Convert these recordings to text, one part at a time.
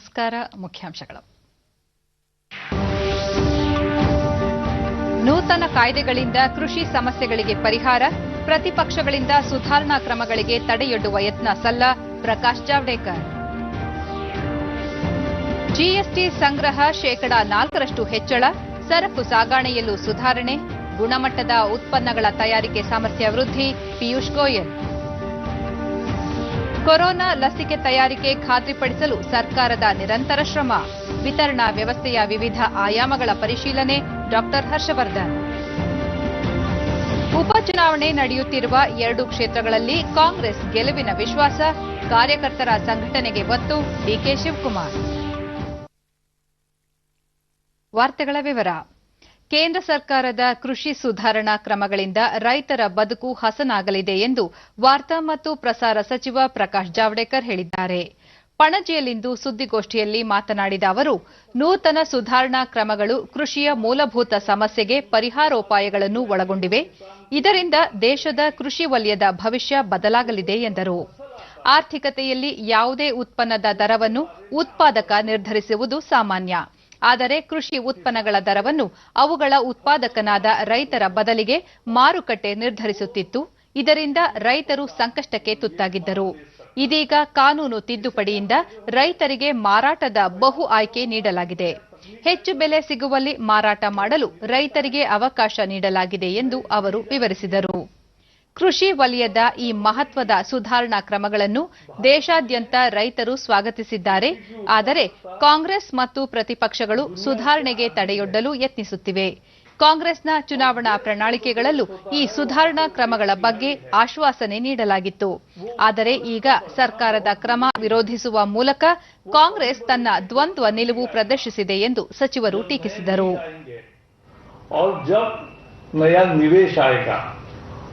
ನಮಸ್ಕಾರ. ಮುಖ್ಯಾಂಶಗಳು. ನೂತನ ಕಾಯ್ದೆಗಳಿಂದ ಕೃಷಿ ಸಮಸ್ಯೆಗಳಿಗೆ ಪರಿಹಾರ, ಪ್ರತಿಪಕ್ಷಗಳಿಂದ ಸುಧಾರಣಾ ಕ್ರಮಗಳಿಗೆ ತಡೆಯೊಡ್ಡುವ ಯತ್ನ ಸಲ್ಲ, ಪ್ರಕಾಶ್ ಜಾವಡೇಕರ್. ಜಿಎಸ್ಟಿ ಸಂಗ್ರಹ ಶೇಕಡಾ 4% ಹೆಚ್ಚಳ, ಸರಕು ಸಾಗಣೆಯಲ್ಲೂ ಸುಧಾರಣೆ, ಗುಣಮಟ್ಟದ ಉತ್ಪನ್ನಗಳ ತಯಾರಿಕೆ ಸಾಮರ್ಥ್ಯ ವೃದ್ಧಿ, ಪಿಯೂಷ್ ಗೋಯಲ್. ಕೊರೋನಾ ಲಸಿಕೆ ತಯಾರಿಕೆ ಖಾತ್ರಿಪಡಿಸಲು ಸರ್ಕಾರದ ನಿರಂತರ ಶ್ರಮ, ವಿತರಣಾ ವ್ಯವಸ್ಥೆಯ ವಿವಿಧ ಆಯಾಮಗಳ ಪರಿಶೀಲನೆ, ಡಾ. ಹರ್ಷವರ್ಧನ್. ಉಪಚುನಾವಣೆ ನಡೆಯುತ್ತಿರುವ 2 ಕ್ಷೇತ್ರಗಳಲ್ಲಿ ಕಾಂಗ್ರೆಸ್ ಗೆಲುವಿನ ವಿಶ್ವಾಸ, ಕಾರ್ಯಕರ್ತರ ಸಂಘಟನೆಗೆ ಒತ್ತು, ಡಿಕೆ ಶಿವಕುಮಾರ್. ವಾರ್ತೆಗಳ ವಿವರ. ಕೇಂದ್ರ ಸರ್ಕಾರದ ಕೃಷಿ ಸುಧಾರಣಾ ಕ್ರಮಗಳಿಂದ ರೈತರ ಬದುಕು ಹಸನಾಗಲಿದೆ ಎಂದು ವಾರ್ತಾ ಮತ್ತು ಪ್ರಸಾರ ಸಚಿವ ಪ್ರಕಾಶ್ ಜಾವಡೇಕರ್ ಹೇಳಿದ್ದಾರೆ. ಪಣಜಿಯಲ್ಲಿಂದು ಸುದ್ದಿಗೋಷ್ಠಿಯಲ್ಲಿ ಮಾತನಾಡಿದ ಅವರು, ನೂತನ ಸುಧಾರಣಾ ಕ್ರಮಗಳು ಕೃಷಿಯ ಮೂಲಭೂತ ಸಮಸ್ಯೆಗೆ ಪರಿಹಾರೋಪಾಯಗಳನ್ನು ಒಳಗೊಂಡಿವೆ. ಇದರಿಂದ ದೇಶದ ಕೃಷಿ ವಲಯದ ಭವಿಷ್ಯ ಬದಲಾಗಲಿದೆ ಎಂದರು. ಆರ್ಥಿಕತೆಯಲ್ಲಿ ಯಾವುದೇ ಉತ್ಪನ್ನದ ದರವನ್ನು ಉತ್ಪಾದಕ ನಿರ್ಧರಿಸುವುದು ಸಾಮಾನ್ಯ. ಆದರೆ ಕೃಷಿ ಉತ್ಪನ್ನಗಳ ದರವನ್ನು ಅವುಗಳ ಉತ್ಪಾದಕನಾದ ರೈತರ ಬದಲಿಗೆ ಮಾರುಕಟ್ಟೆ ನಿರ್ಧರಿಸುತ್ತಿತ್ತು. ಇದರಿಂದ ರೈತರು ಸಂಕಷ್ಟಕ್ಕೆ ತುತ್ತಾಗಿದ್ದರು. ಇದೀಗ ಕಾನೂನು ತಿದ್ದುಪಡಿಯಿಂದ ರೈತರಿಗೆ ಮಾರಾಟದ ಬಹು ಆಯ್ಕೆ ನೀಡಲಾಗಿದೆ. ಹೆಚ್ಚು ಬೆಲೆ ಸಿಗುವಲ್ಲಿ ಮಾರಾಟ ಮಾಡಲು ರೈತರಿಗೆ ಅವಕಾಶ ನೀಡಲಾಗಿದೆ ಎಂದು ಅವರು ವಿವರಿಸಿದರು. ಕೃಷಿ ವಲಯದ ಈ ಮಹತ್ವದ ಸುಧಾರಣಾ ಕ್ರಮಗಳನ್ನು ದೇಶಾದ್ಯಂತ ರೈತರು ಸ್ವಾಗತಿಸಿದ್ದಾರೆ. ಆದರೆ ಕಾಂಗ್ರೆಸ್ ಮತ್ತು ಪ್ರತಿಪಕ್ಷಗಳು ಸುಧಾರಣೆಗೆ ತಡೆಯೊಡ್ಡಲು ಯತ್ನಿಸುತ್ತಿವೆ. ಕಾಂಗ್ರೆಸ್ನ ಚುನಾವಣಾ ಪ್ರಣಾಳಿಕೆಗಳಲ್ಲೂ ಈ ಸುಧಾರಣಾ ಕ್ರಮಗಳ ಬಗ್ಗೆ ಆಶ್ವಾಸನೆ ನೀಡಲಾಗಿತ್ತು. ಆದರೆ ಈಗ ಸರ್ಕಾರದ ಕ್ರಮ ವಿರೋಧಿಸುವ ಮೂಲಕ ಕಾಂಗ್ರೆಸ್ ತನ್ನ ದ್ವಂದ್ವ ನಿಲುವು ಪ್ರದರ್ಶಿಸಿದೆ ಎಂದು ಸಚಿವರು ಟೀಕಿಸಿದರು.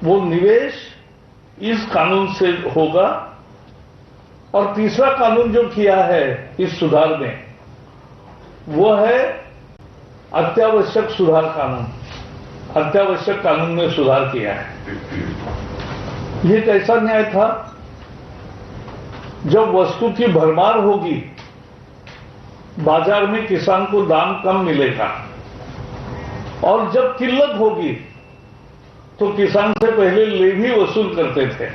वो निवेश इस कानून से होगा और तीसरा कानून जो किया है इस सुधार में वो है अत्यावश्यक सुधार कानून. अत्यावश्यक कानून में सुधार किया है. ये कैसा न्याय था? जब वस्तु की भरमार होगी, बाजार में किसान को दाम कम मिलेगा और जब किल्लत होगी तो किसान से पहले ले भी वसूल करते थे,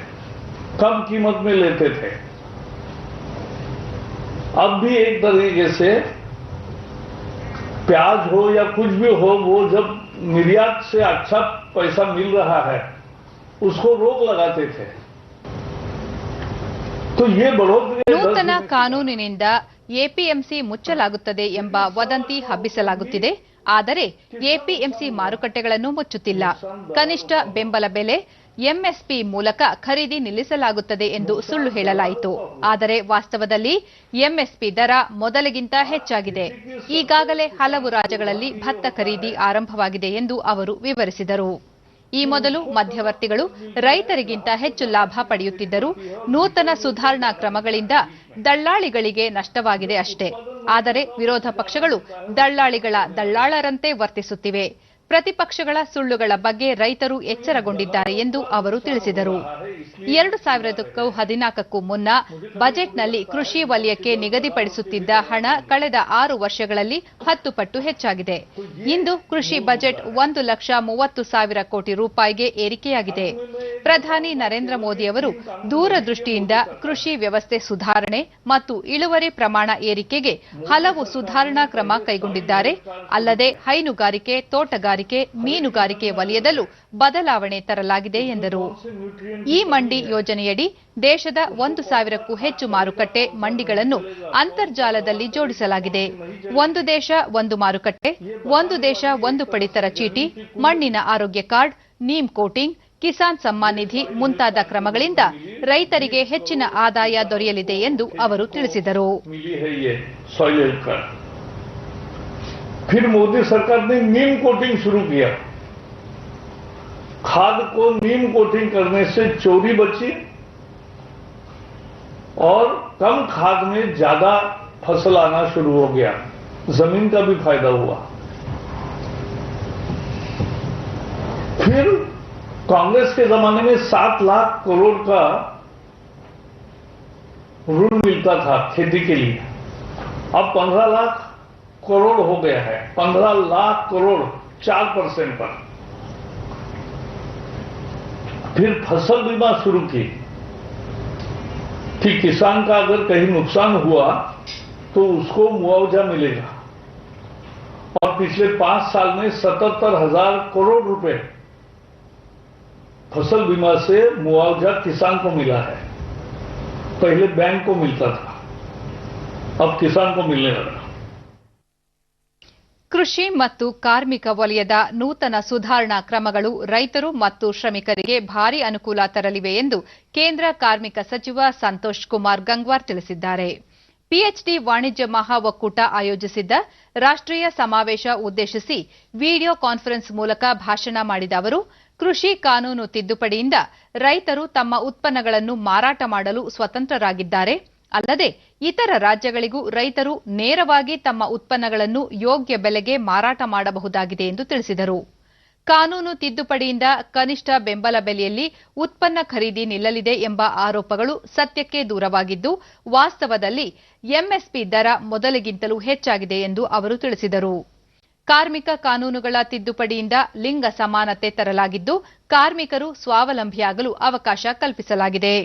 कम कीमत में लेते थे. अब भी एक तरीके से प्याज हो या कुछ भी हो, वो जब निर्यात से अच्छा पैसा मिल रहा है उसको रोक लगाते थे. तो ये बढ़ोतरी. ನೂತನ ಕಾನೂನಿನಿಂದ ಎಪಿಎಂಸಿ ಮುಚ್ಚಲಾಗುತ್ತದೆ ಎಂಬ ವದಂತಿ ಹಬ್ಬಿಸಲಾಗುತ್ತಿದೆ. ಆದರೆ ಎಪಿಎಂಸಿ ಮಾರುಕಟ್ಟೆಗಳನ್ನು ಮುಚ್ಚುತ್ತಿಲ್ಲ. ಕನಿಷ್ಠ ಬೆಂಬಲ ಬೆಲೆ ಎಂಎಸ್ಪಿ ಮೂಲಕ ಖರೀದಿ ನಿಲ್ಲಿಸಲಾಗುತ್ತದೆ ಎಂದು ಸುಳ್ಳು ಹೇಳಲಾಯಿತು. ಆದರೆ ವಾಸ್ತವದಲ್ಲಿ ಎಂಎಸ್ಪಿ ದರ ಮೊದಲಿಗಿಂತ ಹೆಚ್ಚಾಗಿದೆ. ಈಗಾಗಲೇ ಹಲವು ರಾಜ್ಯಗಳಲ್ಲಿ ಭತ್ತ ಖರೀದಿ ಆರಂಭವಾಗಿದೆ ಎಂದು ಅವರು ವಿವರಿಸಿದರು. ಈ ಮೊದಲು ಮಧ್ಯವರ್ತಿಗಳು ರೈತರಿಗಿಂತ ಹೆಚ್ಚು ಲಾಭ ಪಡೆಯುತ್ತಿದ್ದರು. ನೂತನ ಸುಧಾರಣಾ ಕ್ರಮಗಳಿಂದ ದಳ್ಳಾಳಿಗಳಿಗೆ ನಷ್ಟವಾಗಿದೆ ಅಷ್ಟೇ. ಆದರೆ ವಿರೋಧ ಪಕ್ಷಗಳು ದಳ್ಳಾಳಿಗಳ ದಳ್ಳಾಳರಂತೆ ವರ್ತಿಸುತ್ತಿವೆ. ಪ್ರತಿಪಕ್ಷಗಳ ಸುಳ್ಳುಗಳ ಬಗ್ಗೆ ರೈತರು ಎಚ್ಚರಗೊಂಡಿದ್ದಾರೆ ಎಂದು ಅವರು ತಿಳಿಸಿದರು. 2014ಕ್ಕೂ ಮುನ್ನ ಬಜೆಟ್ನಲ್ಲಿ ಕೃಷಿ ವಲಯಕ್ಕೆ ನಿಗದಿಪಡಿಸುತ್ತಿದ್ದ ಹಣ ಕಳೆದ 6 ವರ್ಷಗಳಲ್ಲಿ 10 ಪಟ್ಟು ಹೆಚ್ಚಾಗಿದೆ. ಇಂದು ಕೃಷಿ ಬಜೆಟ್ 1,30,000 ಕೋಟಿ ರೂಪಾಯಿಗೆ ಏರಿಕೆಯಾಗಿದೆ. ಪ್ರಧಾನಿ ನರೇಂದ್ರ ಮೋದಿ ಅವರು ದೂರದೃಷ್ಟಿಯಿಂದ ಕೃಷಿ ವ್ಯವಸ್ಥೆ ಸುಧಾರಣೆ ಮತ್ತು ಇಳುವರಿ ಪ್ರಮಾಣ ಏರಿಕೆಗೆ ಹಲವು ಸುಧಾರಣಾ ಕ್ರಮ ಕೈಗೊಂಡಿದ್ದಾರೆ. ಅಲ್ಲದೆ ಹೈನುಗಾರಿಕೆ, ತೋಟಗಾರಿಕೆ, ಮೀನುಗಾರಿಕೆ ವಲಯದಲ್ಲೂ ಬದಲಾವಣೆ ತರಲಾಗಿದೆ ಎಂದರು. ಈ ಮಂಡಿ ಯೋಜನೆಯಡಿ ದೇಶದ 1,000ಕ್ಕೂ ಹೆಚ್ಚು ಮಾರುಕಟ್ಟೆ ಮಂಡಿಗಳನ್ನು ಅಂತರ್ಜಾಲದಲ್ಲಿ ಜೋಡಿಸಲಾಗಿದೆ. ಒಂದು ದೇಶ ಒಂದು ಮಾರುಕಟ್ಟೆ, ಒಂದು ದೇಶ ಒಂದು ಪಡಿತರ ಚೀಟಿ, ಮಣ್ಣಿನ ಆರೋಗ್ಯ ಕಾರ್ಡ್, ನೀಮ್ ಕೋಟಿಂಗ್, ಕಿಸಾನ್ ಸಮ್ಮಾನ್ ನಿಧಿ ಮುಂತಾದ ಕ್ರಮಗಳಿಂದ ರೈತರಿಗೆ ಹೆಚ್ಚಿನ ಆದಾಯ ದೊರೆಯಲಿದೆ ಎಂದು ಅವರು ತಿಳಿಸಿದರು. फिर मोदी सरकार ने नीम कोटिंग शुरू किया. खाद को नीम कोटिंग करने से चोरी बची और कम खाद में ज्यादा फसल आना शुरू हो गया. जमीन का भी फायदा हुआ. फिर कांग्रेस के जमाने में 7 लाख करोड़ का ऋण मिलता था खेती के लिए. अब 15 लाख करोड़ हो गया है, 15 लाख करोड़ 4% पर। फिर फसल बीमा शुरू की कि किसान का अगर कहीं नुकसान हुआ तो उसको मुआवजा मिलेगा, और पिछले 5 साल में 77,000 करोड़ रुपए फसल बीमा से मुआवजा किसान को मिला है। पहले बैंक को मिलता था, अब किसान को मिलने लगा। ಕೃಷಿ ಮತ್ತು ಕಾರ್ಮಿಕ ವಲಯದ ನೂತನ ಸುಧಾರಣಾ ಕ್ರಮಗಳು ರೈತರು ಮತ್ತು ಶ್ರಮಿಕರಿಗೆ ಭಾರಿ ಅನುಕೂಲ ತರಲಿವೆ ಎಂದು ಕೇಂದ್ರ ಕಾರ್ಮಿಕ ಸಚಿವ ಸಂತೋಷ್ ಕುಮಾರ್ ಗಂಗ್ವಾರ್ ತಿಳಿಸಿದ್ದಾರೆ. ಪಿಎಚ್ಡಿ ವಾಣಿಜ್ಯ ಮಹಾ ಒಕ್ಕೂಟ ಆಯೋಜಿಸಿದ್ದ ರಾಷ್ಟ್ರೀಯ ಸಮಾವೇಶ ಉದ್ದೇಶಿಸಿ ವಿಡಿಯೋ ಕಾನ್ಫರೆನ್ಸ್ ಮೂಲಕ ಭಾಷಣ ಮಾಡಿದ ಅವರು, ಕೃಷಿ ಕಾನೂನು ತಿದ್ದುಪಡಿಯಿಂದ ರೈತರು ತಮ್ಮ ಉತ್ಪನ್ನಗಳನ್ನು ಮಾರಾಟ ಮಾಡಲು ಸ್ವತಂತ್ರರಾಗಿದ್ದಾರೆ. ಅಲ್ಲದೆ ಇತರ ರಾಜ್ಯಗಳಿಗೂ ರೈತರು ನೇರವಾಗಿ ತಮ್ಮ ಉತ್ಪನ್ನಗಳನ್ನು ಯೋಗ್ಯ ಬೆಲೆಗೆ ಮಾರಾಟ ಮಾಡಬಹುದಾಗಿದೆ ಎಂದು ತಿಳಿಸಿದರು. ಕಾನೂನು ತಿದ್ದುಪಡಿಯಿಂದ ಕನಿಷ್ಠ ಬೆಂಬಲ ಬೆಲೆಯಲ್ಲಿ ಉತ್ಪನ್ನ ಖರೀದಿ ನಿಲ್ಲಲಿದೆ ಎಂಬ ಆರೋಪಗಳು ಸತ್ಯಕ್ಕೆ ದೂರವಾಗಿದ್ದು, ವಾಸ್ತವದಲ್ಲಿ ಎಂಎಸ್ಪಿ ದರ ಮೊದಲಿಗಿಂತಲೂ ಹೆಚ್ಚಾಗಿದೆ ಎಂದು ಅವರು ತಿಳಿಸಿದರು. ಕಾರ್ಮಿಕ ಕಾನೂನುಗಳ ತಿದ್ದುಪಡಿಯಿಂದ ಲಿಂಗ ಸಮಾನತೆ ತರಲಾಗಿದ್ದು, ಕಾರ್ಮಿಕರು ಸ್ವಾವಲಂಬಿಯಾಗಲು ಅವಕಾಶ ಕಲ್ಪಿಸಲಾಗಿದೆ.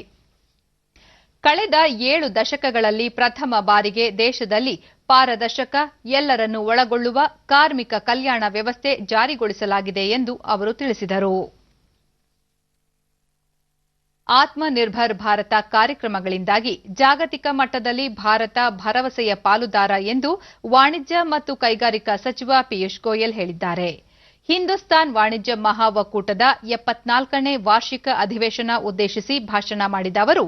ಕಳೆದ 7 ದಶಕಗಳಲ್ಲಿ ಪ್ರಥಮ ಬಾರಿಗೆ ದೇಶದಲ್ಲಿ ಪಾರದರ್ಶಕ, ಎಲ್ಲರನ್ನೂ ಒಳಗೊಳ್ಳುವ ಕಾರ್ಮಿಕ ಕಲ್ಯಾಣ ವ್ಯವಸ್ಥೆ ಜಾರಿಗೊಳಿಸಲಾಗಿದೆ ಎಂದು ಅವರು ತಿಳಿಸಿದರು. ಆತ್ಮನಿರ್ಭರ್ ಭಾರತ ಕಾರ್ಯಕ್ರಮಗಳಿಂದಾಗಿ ಜಾಗತಿಕ ಮಟ್ಟದಲ್ಲಿ ಭಾರತ ಭರವಸೆಯ ಪಾಲುದಾರ ಎಂದು ವಾಣಿಜ್ಯ ಮತ್ತು ಕೈಗಾರಿಕಾ ಸಚಿವ ಪಿಯೂಷ್ ಗೋಯಲ್ ಹೇಳಿದ್ದಾರೆ. ಹಿಂದೂಸ್ತಾನ್ ವಾಣಿಜ್ಯ ಮಹಾ ಒಕ್ಕೂಟದ 74ನೇ ವಾರ್ಷಿಕ ಅಧಿವೇಶನ ಉದ್ದೇಶಿಸಿ ಭಾಷಣ ಮಾಡಿದ ಅವರು,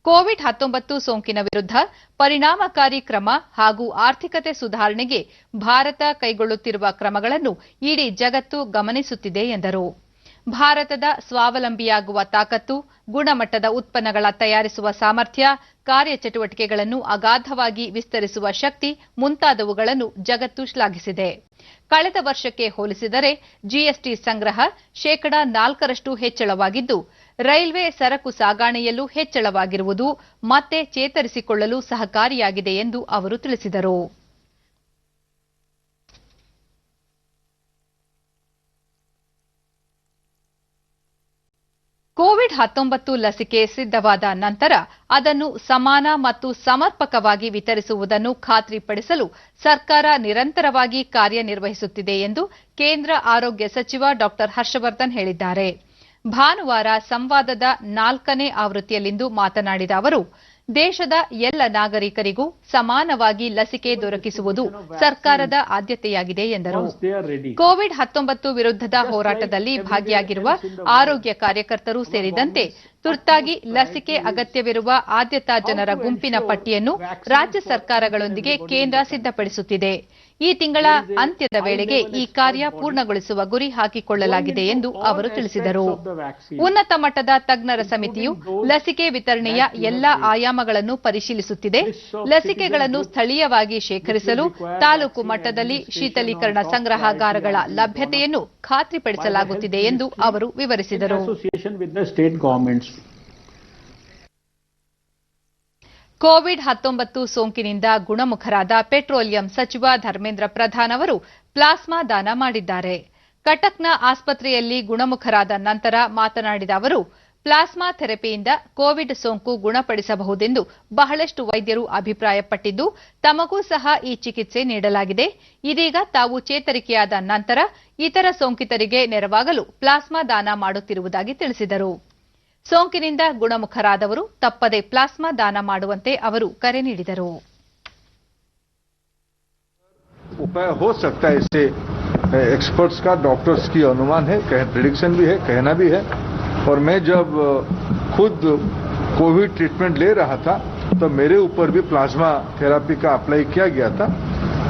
ಕೋವಿಡ್-19 ಸೋಂಕಿನ ವಿರುದ್ಧ ಪರಿಣಾಮಕಾರಿ ಕ್ರಮ ಹಾಗೂ ಆರ್ಥಿಕತೆ ಸುಧಾರಣೆಗೆ ಭಾರತ ಕೈಗೊಳ್ಳುತ್ತಿರುವ ಕ್ರಮಗಳನ್ನು ಇಡೀ ಜಗತ್ತು ಗಮನಿಸುತ್ತಿದೆ ಎಂದರು. ಭಾರತದ ಸ್ವಾವಲಂಬಿಯಾಗುವ ತಾಕತ್ತು, ಗುಣಮಟ್ಟದ ಉತ್ಪನ್ನಗಳ ತಯಾರಿಸುವ ಸಾಮರ್ಥ್ಯ, ಕಾರ್ಯಚಟುವಟಿಕೆಗಳನ್ನು ಅಗಾಧವಾಗಿ ವಿಸ್ತರಿಸುವ ಶಕ್ತಿ ಮುಂತಾದವುಗಳನ್ನು ಜಗತ್ತು ಶ್ಲಾಘಿಸಿದೆ. ಕಳೆದ ವರ್ಷಕ್ಕೆ ಹೋಲಿಸಿದರೆ ಜಿಎಸ್ಟಿ ಸಂಗ್ರಹ ಶೇಕಡಾ 4ರಷ್ಟು ಹೆಚ್ಚಳವಾಗಿದ್ದು, ರೈಲ್ವೆ ಸರಕು ಸಾಗಣೆಯಲ್ಲೂ ಹೆಚ್ಚಳವಾಗಿರುವುದು ಮತ್ತೆ ಚೇತರಿಸಿಕೊಳ್ಳಲು ಸಹಕಾರಿಯಾಗಿದೆ ಎಂದು ಅವರು ತಿಳಿಸಿದರು. ಕೋವಿಡ್-19 ಲಸಿಕೆ ಸಿದ್ಧವಾದ ನಂತರ ಅದನ್ನು ಸಮಾನ ಮತ್ತು ಸಮರ್ಪಕವಾಗಿ ವಿತರಿಸುವುದನ್ನು ಖಾತ್ರಿಪಡಿಸಲು ಸರ್ಕಾರ ನಿರಂತರವಾಗಿ ಕಾರ್ಯನಿರ್ವಹಿಸುತ್ತಿದೆ ಎಂದು ಕೇಂದ್ರ ಆರೋಗ್ಯ ಸಚಿವ ಡಾ ಹರ್ಷವರ್ಧನ್ ಹೇಳಿದ್ದಾರೆ. ಭಾನುವಾರ ಸಂವಾದದ 4ನೇ ಆವೃತ್ತಿಯಲ್ಲಿಂದು ಮಾತನಾಡಿದ ಅವರು, ದೇಶದ ಎಲ್ಲ ನಾಗರಿಕರಿಗೂ ಸಮಾನವಾಗಿ ಲಸಿಕೆ ದೊರಕಿಸುವುದು ಸರ್ಕಾರದ ಆದ್ಯತೆಯಾಗಿದೆ ಎಂದರು. ಕೋವಿಡ್-19 ವಿರುದ್ಧದ ಹೋರಾಟದಲ್ಲಿ ಭಾಗಿಯಾಗಿರುವ ಆರೋಗ್ಯ ಕಾರ್ಯಕರ್ತರು ಸೇರಿದಂತೆ ತುರ್ತಾಗಿ ಲಸಿಕೆ ಅಗತ್ಯವಿರುವ ಆದ್ಯತಾ ಜನರ ಗುಂಪಿನ ಪಟ್ಟಿಯನ್ನು ರಾಜ್ಯ ಸರ್ಕಾರಗಳೊಂದಿಗೆ ಕೇಂದ್ರ ಸಿದ್ಧಪಡಿಸುತ್ತಿದೆ. ಈ ತಿಂಗಳ ಅಂತ್ಯದ ವೇಳೆಗೆ ಈ ಕಾರ್ಯ ಪೂರ್ಣಗೊಳಿಸುವ ಗುರಿ ಹಾಕಿಕೊಳ್ಳಲಾಗಿದೆ ಎಂದು ಅವರು ತಿಳಿಸಿದರು. ಉನ್ನತ ಮಟ್ಟದ ತಜ್ಞರ ಸಮಿತಿಯು ಲಸಿಕೆ ವಿತರಣೆಯ ಎಲ್ಲಾ ಆಯಾಮಗಳನ್ನು ಪರಿಶೀಲಿಸುತ್ತಿದೆ. ಲಸಿಕೆಗಳನ್ನು ಸ್ಥಳೀಯವಾಗಿ ಶೇಖರಿಸಲು ತಾಲೂಕು ಮಟ್ಟದಲ್ಲಿ ಶೀತಲೀಕರಣ ಸಂಗ್ರಹಾಗಾರಗಳ ಲಭ್ಯತೆಯನ್ನು ಖಾತ್ರಿಪಡಿಸಲಾಗುತ್ತಿದೆ ಎಂದು ಅವರು ವಿವರಿಸಿದರು. ಕೋವಿಡ್-19 ಸೋಂಕಿನಿಂದ ಗುಣಮುಖರಾದ ಪೆಟ್ರೋಲಿಯಂ ಸಚಿವ ಧರ್ಮೇಂದ್ರ ಪ್ರಧಾನ್ ಅವರು ಪ್ಲಾಸ್ಮಾ ದಾನ ಮಾಡಿದ್ದಾರೆ. ಕಟಕ್ನ ಆಸ್ಪತ್ರೆಯಲ್ಲಿ ಗುಣಮುಖರಾದ ನಂತರ ಮಾತನಾಡಿದ ಅವರು, ಪ್ಲಾಸ್ಮಾ ಥೆರಪಿಯಿಂದ ಕೋವಿಡ್ ಸೋಂಕು ಗುಣಪಡಿಸಬಹುದೆಂದು ಬಹಳಷ್ಟು ವೈದ್ಯರು ಅಭಿಪ್ರಾಯಪಟ್ಟಿದ್ದು, ತಮಗೂ ಸಹ ಈ ಚಿಕಿತ್ಸೆ ನೀಡಲಾಗಿದೆ. ಇದೀಗ ತಾವು ಚೇತರಿಕೆಯಾದ ನಂತರ ಇತರ ಸೋಂಕಿತರಿಗೆ ನೆರವಾಗಲು ಪ್ಲಾಸ್ಮಾ ದಾನ ಮಾಡುತ್ತಿರುವುದಾಗಿ ತಿಳಿಸಿದರು. ಸೋಂಕಿನಿಂದ ಗುಣಮುಖರಾದವರು ತಪ್ಪದೆ ಪ್ಲಾಸ್ಮಾ ದಾನ ಮಾಡುವಂತೆ ಅವರು ಕರೆ ನೀಡಿದರು. उपाय हो सकता है, इससे एक्सपर्ट्स का, डॉक्टर्स की अनुमान है, प्रेडिक्शन भी है, कहना भी है। और मैं जब खुद कोविड ट्रीटमेंट ले रहा था तो मेरे ऊपर भी प्लाज्मा थेरापी का अप्लाई किया गया था।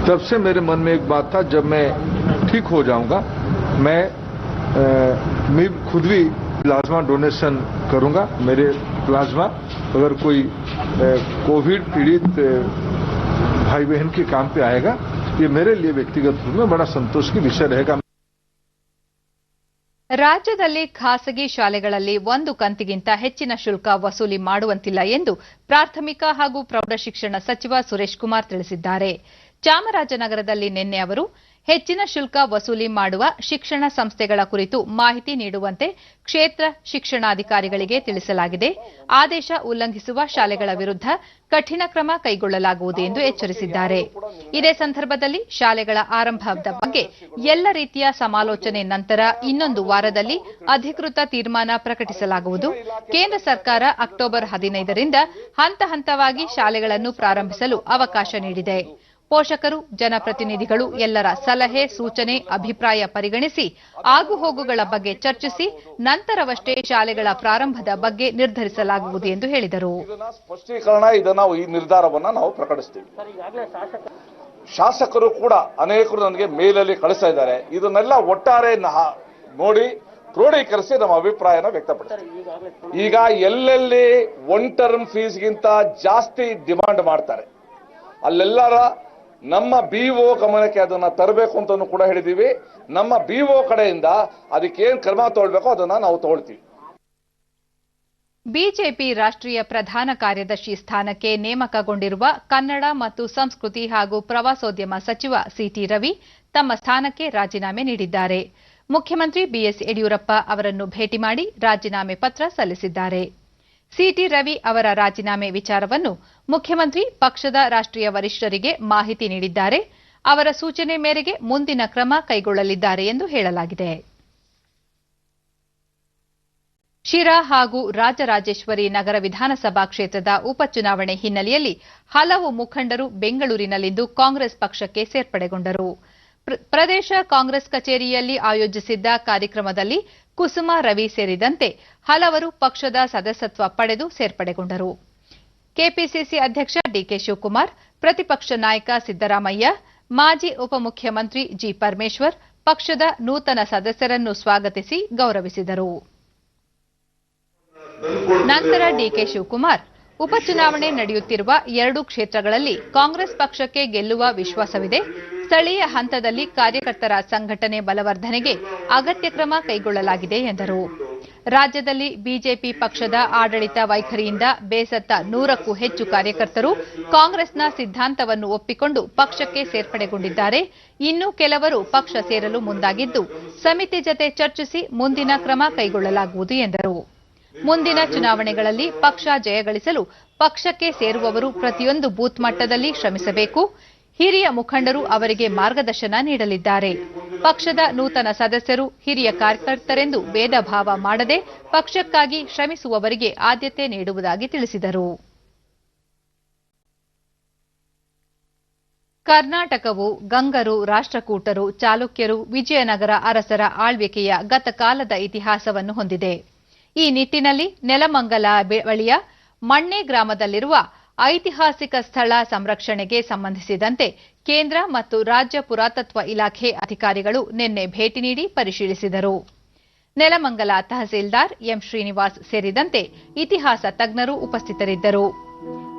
तब से मेरे मन में एक बात था, जब मैं ठीक हो जाऊंगा मैं खुद भी प्लाज्मा डोनेशन करूंगा। मेरे प्लाज्मा अगर कोई कोविड पीड़ित भाई बहन के काम पे आएगा, ये मेरे लिए व्यक्तिगत रूप में बड़ा संतोष की विषय रहेगा. ರಾಜ್ಯದಲ್ಲಿ ಖಾಸಗಿ ಶಾಲೆಗಳಲ್ಲಿ ಒಂದು ಕಂತಿಗಿಂತ ಹೆಚ್ಚಿನ ಶುಲ್ಕ ವಸೂಲಿ ಮಾಡುವಂತಿಲ್ಲ ಎಂದು ಪ್ರಾಥಮಿಕ ಹಾಗೂ ಪ್ರೌಢಶಿಕ್ಷಣ ಸಚಿವ ಸುರೇಶ್ ಕುಮಾರ್ ತಿಳಿಸಿದ್ದಾರೆ. ಚಾಮರಾಜನಗರದಲ್ಲಿ ನಿನ್ನೆ ಅವರು ಹೆಚ್ಚಿನ ಶುಲ್ಕ ವಸೂಲಿ ಮಾಡುವ ಶಿಕ್ಷಣ ಸಂಸ್ಥೆಗಳ ಕುರಿತು ಮಾಹಿತಿ ನೀಡುವಂತೆ ಕ್ಷೇತ್ರ ಶಿಕ್ಷಣಾಧಿಕಾರಿಗಳಿಗೆ ತಿಳಿಸಲಾಗಿದೆ. ಆದೇಶ ಉಲ್ಲಂಘಿಸುವ ಶಾಲೆಗಳ ವಿರುದ್ಧ ಕಠಿಣ ಕ್ರಮ ಕೈಗೊಳ್ಳಲಾಗುವುದು ಎಂದು ಎಚ್ಚರಿಸಿದ್ದಾರೆ. ಇದೇ ಸಂದರ್ಭದಲ್ಲಿ ಶಾಲೆಗಳ ಆರಂಭದ ಬಗ್ಗೆ ಎಲ್ಲ ರೀತಿಯ ಸಮಾಲೋಚನೆ ನಂತರ ಇನ್ನೊಂದು ವಾರದಲ್ಲಿ ಅಧಿಕೃತ ತೀರ್ಮಾನ ಪ್ರಕಟಿಸಲಾಗುವುದು. ಕೇಂದ್ರ ಸರ್ಕಾರ ಅಕ್ಟೋಬರ್ 15ರಿಂದ ಹಂತ ಹಂತವಾಗಿ ಶಾಲೆಗಳನ್ನು ಪ್ರಾರಂಭಿಸಲು ಅವಕಾಶ ನೀಡಿದೆ. ಪೋಷಕರು, ಜನಪ್ರತಿನಿಧಿಗಳು ಎಲ್ಲರ ಸಲಹೆ, ಸೂಚನೆ, ಅಭಿಪ್ರಾಯ ಪರಿಗಣಿಸಿ ಆಗುಹೋಗುಗಳ ಬಗ್ಗೆ ಚರ್ಚಿಸಿ ನಂತರವಷ್ಟೇ ಶಾಲೆಗಳ ಪ್ರಾರಂಭದ ಬಗ್ಗೆ ನಿರ್ಧರಿಸಲಾಗುವುದು ಎಂದು ಹೇಳಿದರು. ಸ್ಪಷ್ಟೀಕರಣ ಈ ನಿರ್ಧಾರವನ್ನು ನಾವು ಪ್ರಕಟಿಸ್ತೀವಿ. ಶಾಸಕರು ಕೂಡ ಅನೇಕರು ನನಗೆ ಮೇಲಲ್ಲಿ ಕಳಿಸ್ತಾ ಇದ್ದಾರೆ. ಇದನ್ನೆಲ್ಲ ಒಟ್ಟಾರೆ ನೋಡಿ ಕ್ರೋಢೀಕರಿಸಿ ನಮ್ಮ ಅಭಿಪ್ರಾಯನ ವ್ಯಕ್ತಪಡಿಸ್ತೀವಿ. ಈಗ ಎಲ್ಲೆಲ್ಲಿ ಒನ್ ಟರ್ಮ್ ಫೀಸ್ಗಿಂತ ಜಾಸ್ತಿ ಡಿಮಾಂಡ್ ಮಾಡ್ತಾರೆ ಅಲ್ಲೆಲ್ಲರ ನಮ್ಮ ಬಿಒ ಗಮನಕ್ಕೆ ಅದನ್ನ ತರಬೇಕು ಅಂತಾನು ಕೂಡ ಹೇಳಿದೀವಿ. ನಮ್ಮ ಬಿಒ ಕಡೆಯಿಂದ ಅದಕ್ಕೇನು ಕ್ರಮ ತಗೊಳ್ಬೇಕೋ ಅದನ್ನ ನಾವು ತಗೊಳ್ತೀವಿ. ಬಿಜೆಪಿ ರಾಷ್ಟ್ರೀಯ ಪ್ರಧಾನ ಕಾರ್ಯದರ್ಶಿ ಸ್ಥಾನಕ್ಕೆ ನೇಮಕಗೊಂಡಿರುವ ಕನ್ನಡ ಮತ್ತು ಸಂಸ್ಕೃತಿ ಹಾಗೂ ಪ್ರವಾಸೋದ್ಯಮ ಸಚಿವ ಸಿಟಿ ರವಿ ತಮ್ಮ ಸ್ಥಾನಕ್ಕೆ ರಾಜೀನಾಮೆ ನೀಡಿದ್ದಾರೆ. ಮುಖ್ಯಮಂತ್ರಿ ಬಿಎಸ್ ಯಡಿಯೂರಪ್ಪ ಅವರನ್ನು ಭೇಟಿ ಮಾಡಿ ರಾಜೀನಾಮೆ ಪತ್ರ ಸಲ್ಲಿಸಿದ್ದಾರೆ. ಸಿಟಿ ರವಿ ಅವರ ರಾಜೀನಾಮೆ ವಿಚಾರವನ್ನು ಮುಖ್ಯಮಂತ್ರಿ ಪಕ್ಷದ ರಾಷ್ಟ್ರೀಯ ವರಿಷ್ಠರಿಗೆ ಮಾಹಿತಿ ನೀಡಿದ್ದಾರೆ. ಅವರ ಸೂಚನೆ ಮೇರೆಗೆ ಮುಂದಿನ ಕ್ರಮ ಕೈಗೊಳ್ಳಲಿದ್ದಾರೆ ಎಂದು ಹೇಳಲಾಗಿದೆ. ಶಿರಾ ಹಾಗೂ ರಾಜರಾಜೇಶ್ವರಿ ನಗರ ವಿಧಾನಸಭಾ ಕ್ಷೇತ್ರದ ಉಪಚುನಾವಣೆ ಹಿನ್ನೆಲೆಯಲ್ಲಿ ಹಲವು ಮುಖಂಡರು ಬೆಂಗಳೂರಿನಲ್ಲಿಂದು ಕಾಂಗ್ರೆಸ್ ಪಕ್ಷಕ್ಕೆ ಸೇರ್ಪಡೆಗೊಂಡರು. ಪ್ರದೇಶ ಕಾಂಗ್ರೆಸ್ ಕಚೇರಿಯಲ್ಲಿ ಆಯೋಜಿಸಿದ್ದ ಕಾರ್ಯಕ್ರಮದಲ್ಲಿ ಕುಸುಮಾ ರವಿ ಸೇರಿದಂತೆ ಹಲವರು ಪಕ್ಷದ ಸದಸ್ಯತ್ವ ಪಡೆದು ಸೇರ್ಪಡೆಗೊಂಡರು. ಕೆಪಿಸಿಸಿ ಅಧ್ಯಕ್ಷ ಡಿಕೆ ಶಿವಕುಮಾರ್, ಪ್ರತಿಪಕ್ಷ ನಾಯಕ ಸಿದ್ದರಾಮಯ್ಯ, ಮಾಜಿ ಉಪಮುಖ್ಯಮಂತ್ರಿ ಜಿ ಪರಮೇಶ್ವರ್ ಪಕ್ಷದ ನೂತನ ಸದಸ್ಯರನ್ನು ಸ್ವಾಗತಿಸಿ ಗೌರವಿಸಿದರು. ನಂತರ ಡಿಕೆ ಶಿವಕುಮಾರ್, ಉಪಚುನಾವಣೆ ನಡೆಯುತ್ತಿರುವ 2 ಕ್ಷೇತ್ರಗಳಲ್ಲಿ ಕಾಂಗ್ರೆಸ್ ಪಕ್ಷಕ್ಕೆ ಗೆಲ್ಲುವ ವಿಶ್ವಾಸವಿದೆ. ಸ್ಥಳೀಯ ಹಂತದಲ್ಲಿ ಕಾರ್ಯಕರ್ತರ ಸಂಘಟನೆ ಬಲವರ್ಧನೆಗೆ ಅಗತ್ಯ ಕ್ರಮ ಕೈಗೊಳ್ಳಲಾಗಿದೆ ಎಂದರು. ರಾಜ್ಯದಲ್ಲಿ ಬಿಜೆಪಿ ಪಕ್ಷದ ಆಡಳಿತ ವೈಖರಿಯಿಂದ ಬೇಸತ್ತ 100ಕ್ಕೂ ಹೆಚ್ಚು ಕಾರ್ಯಕರ್ತರು ಕಾಂಗ್ರೆಸ್ನ ಸಿದ್ಧಾಂತವನ್ನು ಒಪ್ಪಿಕೊಂಡು ಪಕ್ಷಕ್ಕೆ ಸೇರ್ಪಡೆಗೊಂಡಿದ್ದಾರೆ. ಇನ್ನು ಕೆಲವರು ಪಕ್ಷ ಸೇರಲು ಮುಂದಾಗಿದ್ದು, ಸಮಿತಿ ಜತೆ ಚರ್ಚಿಸಿ ಮುಂದಿನ ಕ್ರಮ ಕೈಗೊಳ್ಳಲಾಗುವುದು ಎಂದರು. ಮುಂದಿನ ಚುನಾವಣೆಗಳಲ್ಲಿ ಪಕ್ಷ ಜಯಗಳಿಸಲು ಪಕ್ಷಕ್ಕೆ ಸೇರುವವರು ಪ್ರತಿಯೊಂದು ಬೂತ್ ಮಟ್ಟದಲ್ಲಿ ಶ್ರಮಿಸಬೇಕು. ಹಿರಿಯ ಮುಖಂಡರು ಅವರಿಗೆ ಮಾರ್ಗದರ್ಶನ ನೀಡಲಿದ್ದಾರೆ. ಪಕ್ಷದ ನೂತನ ಸದಸ್ಯರು ಹಿರಿಯ ಕಾರ್ಯಕರ್ತರೆಂದು ಭೇದ ಭಾವ ಮಾಡದೆ ಪಕ್ಷಕ್ಕಾಗಿ ಶ್ರಮಿಸುವವರಿಗೆ ಆದ್ಯತೆ ನೀಡುವುದಾಗಿ ತಿಳಿಸಿದರು. ಕರ್ನಾಟಕವು ಗಂಗರು, ರಾಷ್ಟ್ರಕೂಟರು, ಚಾಲುಕ್ಯರು, ವಿಜಯನಗರ ಅರಸರ ಆಳ್ವಿಕೆಯ ಗತಕಾಲದ ಇತಿಹಾಸವನ್ನು ಹೊಂದಿದೆ. ಈ ನಿಟ್ಟಿನಲ್ಲಿ ನೆಲಮಂಗಲ ಬಳಿಯ ಮಣ್ಣೆ ಗ್ರಾಮದಲ್ಲಿರುವ ಐತಿಹಾಸಿಕ ಸ್ಥಳ ಸಂರಕ್ಷಣೆಗೆ ಸಂಬಂಧಿಸಿದಂತೆ ಕೇಂದ್ರ ಮತ್ತು ರಾಜ್ಯ ಪುರಾತತ್ವ ಇಲಾಖೆ ಅಧಿಕಾರಿಗಳು ನಿನ್ನೆ ಭೇಟಿ ನೀಡಿ ಪರಿಶೀಲಿಸಿದರು. ನೆಲಮಂಗಲ ತಹಸೀಲ್ದಾರ್ ಎಂ ಶ್ರೀನಿವಾಸ್ ಸೇರಿದಂತೆ ಇತಿಹಾಸ ತಜ್ಞರು ಉಪಸ್ಥಿತರಿದ್ದರು.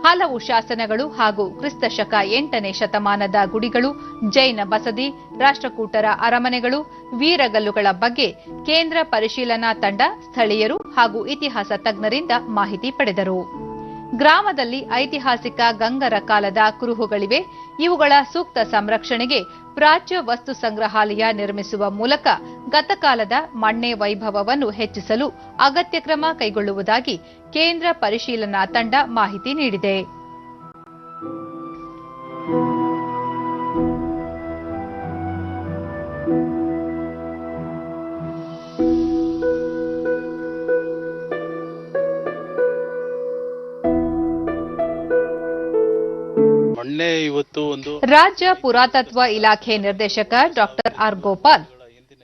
ಹಲವು ಶಾಸನಗಳು ಹಾಗೂ ಕ್ರಿಸ್ತ ಶಕ 8ನೇ ಶತಮಾನದ ಗುಡಿಗಳು, ಜೈನ ಬಸದಿ, ರಾಷ್ಟ್ರಕೂಟರ ಅರಮನೆಗಳು, ವೀರಗಲ್ಲುಗಳ ಬಗ್ಗೆ ಕೇಂದ್ರ ಪರಿಶೀಲನಾ ತಂಡ ಸ್ಥಳೀಯರು ಹಾಗೂ ಇತಿಹಾಸ ತಜ್ಞರಿಂದ ಮಾಹಿತಿ ಪಡೆದರು. ಗ್ರಾಮದಲ್ಲಿ ಐತಿಹಾಸಿಕ ಗಂಗರ ಕಾಲದ ಕುರುಹುಗಳಿವೆ. ಇವುಗಳ ಸೂಕ್ತ ಸಂರಕ್ಷಣೆಗೆ ಪ್ರಾಚ್ಯ ವಸ್ತು ಸಂಗ್ರಹಾಲಯ ನಿರ್ಮಿಸುವ ಮೂಲಕ ಗತಕಾಲದ ಮಣ್ಣೆ ವೈಭವವನ್ನು ಹೆಚ್ಚಿಸಲು ಅಗತ್ಯ ಕ್ರಮ ಕೈಗೊಳ್ಳುವುದಾಗಿ ಕೇಂದ್ರ ಪರಿಶೀಲನಾ ತಂಡ ಮಾಹಿತಿ ನೀಡಿದೆ. ರಾಜ್ಯ ಪುರಾತತ್ವ ಇಲಾಖೆ ನಿರ್ದೇಶಕ ಡಾಕ್ಟರ್ ಆರ್ ಗೋಪಾಲ್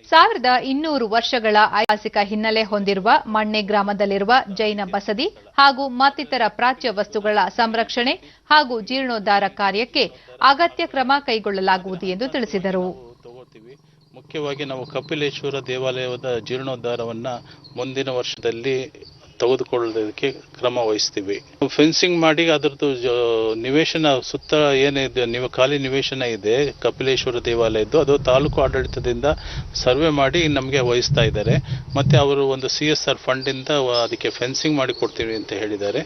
1200 ವರ್ಷಗಳ ಐತಿಹಾಸಿಕ ಹಿನ್ನೆಲೆ ಹೊಂದಿರುವ ಮಣ್ಣೆ ಗ್ರಾಮದಲ್ಲಿರುವ ಜೈನ ಬಸದಿ ಹಾಗೂ ಮತ್ತಿತರ ಪ್ರಾಚ್ಯ ವಸ್ತುಗಳ ಸಂರಕ್ಷಣೆ ಹಾಗೂ ಜೀರ್ಣೋದ್ಧಾರ ಕಾರ್ಯಕ್ಕೆ ಅಗತ್ಯ ಕ್ರಮ ಕೈಗೊಳ್ಳಲಾಗುವುದು ಎಂದು ತಿಳಿಸಿದರು. ಮುಖ್ಯವಾಗಿ ನಾವು ಕಪಿಲೇಶ್ವರ ದೇವಾಲಯದ ಜೀರ್ಣೋದ್ಧಾರವನ್ನ ಮುಂದಿನ ವರ್ಷದಲ್ಲಿ ತೆಗೆದುಕೊಳ್ಳೋದಕ್ಕೆ ಕ್ರಮ ವಹಿಸ್ತೀವಿ. ಫೆನ್ಸಿಂಗ್ ಮಾಡಿ ಅದರದ್ದು ನಿವೇಶನ ಸುತ್ತ ಏನಿದೆ ಖಾಲಿ ನಿವೇಶನ ಇದೆ ಕಪಿಲೇಶ್ವರ ದೇವಾಲಯದ್ದು, ಅದು ತಾಲೂಕು ಆಡಳಿತದಿಂದ ಸರ್ವೆ ಮಾಡಿ ನಮಗೆ ವಹಿಸ್ತಾ ಇದ್ದಾರೆ. ಮತ್ತೆ ಅವರು ಒಂದು CSR ಫಂಡ್ ಇಂದ ಅದಕ್ಕೆ ಫೆನ್ಸಿಂಗ್ ಮಾಡಿ ಕೊಡ್ತೀವಿ ಅಂತ ಹೇಳಿದ್ದಾರೆ.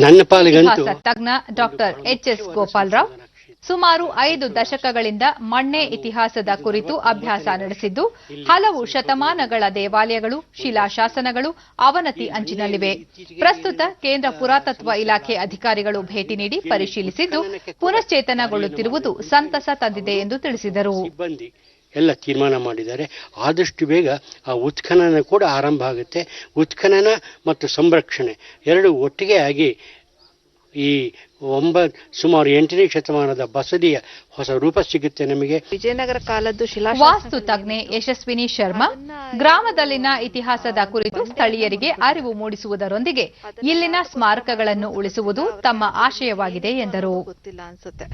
ನನ್ನ ಪಾಲಿಗಂತೂ ತಜ್ಞ ಡಾಕ್ಟರ್ HS ಗೋಪಾಲರಾವ್ ಸುಮಾರು 5 ದಶಕಗಳಿಂದ ಮಣ್ಣೆ ಇತಿಹಾಸದ ಕುರಿತು ಅಭ್ಯಾಸ ನಡೆಸಿದ್ದು, ಹಲವು ಶತಮಾನಗಳ ದೇವಾಲಯಗಳು, ಶಿಲಾಶಾಸನಗಳು ಅವನತಿ ಅಂಚಿನಲ್ಲಿವೆ. ಪ್ರಸ್ತುತ ಕೇಂದ್ರ ಪುರಾತತ್ವ ಇಲಾಖೆ ಅಧಿಕಾರಿಗಳು ಭೇಟಿ ನೀಡಿ ಪರಿಶೀಲಿಸಿದ್ದು, ಪುನಶ್ಚೇತನಗೊಳ್ಳುತ್ತಿರುವುದು ಸಂತಸ ತಂದಿದೆ ಎಂದು ತಿಳಿಸಿದರು. ಸಿಬ್ಬಂದಿ ಎಲ್ಲ ತೀರ್ಮಾನ ಮಾಡಿದ್ದಾರೆ. ಆದಷ್ಟು ಬೇಗ ಆ ಉತ್ಖನನ ಕೂಡ ಆರಂಭ ಆಗುತ್ತೆ. ಉತ್ಖನನ ಮತ್ತು ಸಂರಕ್ಷಣೆ ಎರಡು ಒಟ್ಟಿಗೆ ಆಗಿ ಈ ಸುಮಾರು 8ನೇ ಶತಮಾನದ ಬಸದಿಯ ಹೊಸ ರೂಪ ಸಿಗುತ್ತೆ ನಮಗೆ. ವಿಜಯನಗರ ಕಾಲದ್ದು ವಾಸ್ತು ತಜ್ಞೆ ಯಶಸ್ವಿನಿ ಶರ್ಮಾ ಗ್ರಾಮದಲ್ಲಿನ ಇತಿಹಾಸದ ಕುರಿತು ಸ್ಥಳೀಯರಿಗೆ ಅರಿವು ಮೂಡಿಸುವುದರೊಂದಿಗೆ ಇಲ್ಲಿನ ಸ್ಮಾರಕಗಳನ್ನು ಉಳಿಸುವುದು ತಮ್ಮ ಆಶಯವಾಗಿದೆ ಎಂದರು. ಗೊತ್ತಿಲ್ಲ ಅನ್ಸುತ್ತೆ.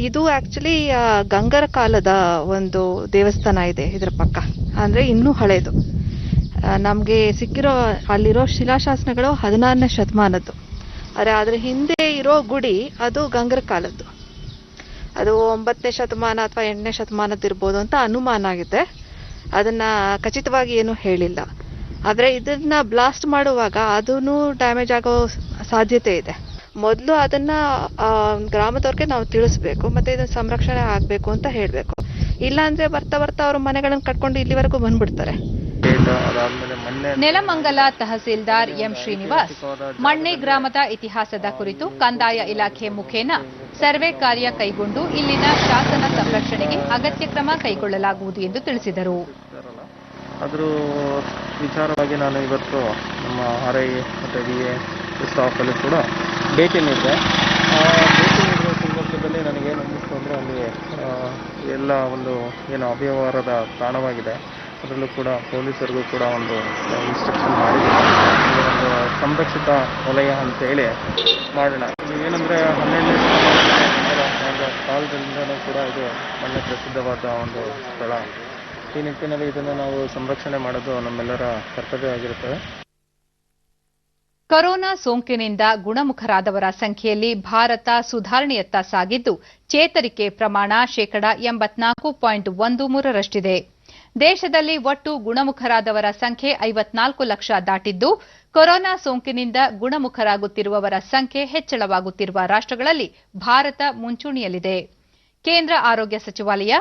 ಇದು ಆಕ್ಚುಲಿ ಗಂಗರ ಕಾಲದ ಒಂದು ದೇವಸ್ಥಾನ ಇದೆ ಇದರ ಪಕ್ಕ, ಅಂದ್ರೆ ಇನ್ನೂ ಹಳೇದು. ನಮ್ಗೆ ಸಿಕ್ಕಿರೋ ಅಲ್ಲಿರೋ ಶಿಲಾಶಾಸನಗಳು 16ನೇ ಶತಮಾನದ್ದು. ಅದ್ರ ಹಿಂದೆ ಇರೋ ಗುಡಿ ಅದು ಗಂಗರ ಕಾಲದ್ದು. ಅದು 9ನೇ ಶತಮಾನ ಅಥವಾ 8ನೇ ಶತಮಾನದ್ದು ಇರ್ಬೋದು ಅಂತ ಅನುಮಾನ ಆಗಿದೆ. ಅದನ್ನ ಖಚಿತವಾಗಿ ಏನು ಹೇಳಿಲ್ಲ. ಆದ್ರೆ ಇದನ್ನ ಬ್ಲಾಸ್ಟ್ ಮಾಡುವಾಗ ಅದನ್ನು ಡ್ಯಾಮೇಜ್ ಆಗೋ ಸಾಧ್ಯತೆ ಇದೆ. ಮೊದಲು ಅದನ್ನ ಗ್ರಾಮದವ್ರಿಗೆ ನಾವು ತಿಳಿಸ್ಬೇಕು, ಮತ್ತೆ ಇದನ್ನ ಸಂರಕ್ಷಣೆ ಆಗ್ಬೇಕು ಅಂತ ಹೇಳ್ಬೇಕು. ಇಲ್ಲಾಂದ್ರೆ ಬರ್ತಾ ಬರ್ತಾ ಅವ್ರ ಮನೆಗಳನ್ನ ಕಟ್ಕೊಂಡು ಇಲ್ಲಿವರೆಗೂ ಬಂದ್ಬಿಡ್ತಾರೆ. ನೆಲಮಂಗಲ ತಹಸೀಲ್ದಾರ್ ಎಂ ಶ್ರೀನಿವಾಸ್ ಮಣ್ಣೆ ಗ್ರಾಮದ ಇತಿಹಾಸದ ಕುರಿತು ಕಂದಾಯ ಇಲಾಖೆ ಮುಖೇನ ಸರ್ವೆ ಕಾರ್ಯ ಕೈಗೊಂಡು ಇಲ್ಲಿನ ಶಾಸನ ಸಂರಕ್ಷಣೆಗೆ ಅಗತ್ಯ ಕ್ರಮ ಕೈಗೊಳ್ಳಲಾಗುವುದು ಎಂದು ತಿಳಿಸಿದರು. ಅದರ ವಿಚಾರವಾಗಿ ನಾನು ಇವತ್ತು ನಮ್ಮ RI ಮತ್ತು DA ಸ್ಟಾಫಲ್ಲಿ ಕೂಡ ಭೇಟಿ ನೀಡಿದೆ. ಭೇಟಿ ನೀಡಿದ ಸಂದರ್ಭದಲ್ಲಿ ನನಗೇನು ಅನ್ನಿಸ್ತು ಅಂದರೆ ಅಲ್ಲಿ ಎಲ್ಲ ಒಂದು ಏನು ಅವ್ಯವಹಾರದ ತಾಣವಾಗಿದೆ. ಅದರಲ್ಲೂ ಕೂಡ ಪೊಲೀಸರಿಗೂ ಕೂಡ ಒಂದು ಇನ್ಸ್ಟ್ರಕ್ಷನ್ ಮಾಡಿದ್ದೀನಿ. ಒಂದು ಸಂರಕ್ಷಿತ ವಲಯ ಅಂತೇಳಿ ಮಾಡೋಣ. ಏನಂದರೆ 12ನೇ ಕಾಲದಿಂದಲೂ ಕೂಡ ಇದು ಒಳ್ಳೆ ಪ್ರಸಿದ್ಧವಾದ ಒಂದು ಸ್ಥಳ. ಈ ನಿಟ್ಟಿನಲ್ಲಿ ಇದನ್ನು ನಾವು ಸಂರಕ್ಷಣೆ ಮಾಡೋದು ನಮ್ಮೆಲ್ಲರ ಕರ್ತವ್ಯವಾಗಿರುತ್ತದೆ. ಕೊರೋನಾ ಸೋಂಕಿನಿಂದ ಗುಣಮುಖರಾದವರ ಸಂಖ್ಯೆಯಲ್ಲಿ ಭಾರತ ಸುಧಾರಣೆಯತ್ತ ಸಾಗಿದ್ದು, ಚೇತರಿಕೆ ಪ್ರಮಾಣ 84.13% ದೇಶದಲ್ಲಿ ಒಟ್ಟು ಗುಣಮುಖರಾದವರ ಸಂಖ್ಯೆ 54 ಲಕ್ಷ ದಾಟಿದ್ದು, ಕೊರೋನಾ ಸೋಂಕಿನಿಂದ ಗುಣಮುಖರಾಗುತ್ತಿರುವವರ ಸಂಖ್ಯೆ ಹೆಚ್ಚಳವಾಗುತ್ತಿರುವ ರಾಷ್ಟ್ರಗಳಲ್ಲಿ ಭಾರತ ಮುಂಚೂಣಿಯಲ್ಲಿದೆ. ಕೇಂದ್ರ ಆರೋಗ್ಯ ಸಚಿವಾಲಯ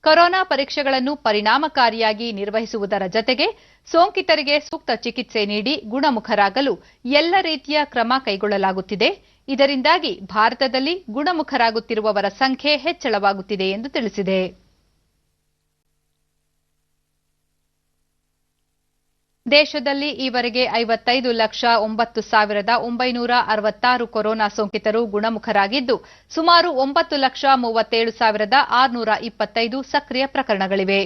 ಕೊರೋನಾ ಪರೀಕ್ಷೆಗಳನ್ನು ಪರಿಣಾಮಕಾರಿಯಾಗಿ ನಿರ್ವಹಿಸುವುದರ ಜತೆಗೆ ಸೋಂಕಿತರಿಗೆ ಸೂಕ್ತ ಚಿಕಿತ್ಸೆ ನೀಡಿ ಗುಣಮುಖರಾಗಲು ಎಲ್ಲ ರೀತಿಯ ಕ್ರಮ ಕೈಗೊಳ್ಳಲಾಗುತ್ತಿದೆ. ಇದರಿಂದಾಗಿ ಭಾರತದಲ್ಲಿ ಗುಣಮುಖರಾಗುತ್ತಿರುವವರ ಸಂಖ್ಯೆ ಹೆಚ್ಚಳವಾಗುತ್ತಿದೆ ಎಂದು ತಿಳಿಸಿದೆ. ದೇಶದಲ್ಲಿ ಈವರೆಗೆ 55,09,966 ಕೊರೋನಾ ಸೋಂಕಿತರು ಗುಣಮುಖರಾಗಿದ್ದು, ಸುಮಾರು 9,37,625 ಸಕ್ರಿಯ ಪ್ರಕರಣಗಳಿವೆ.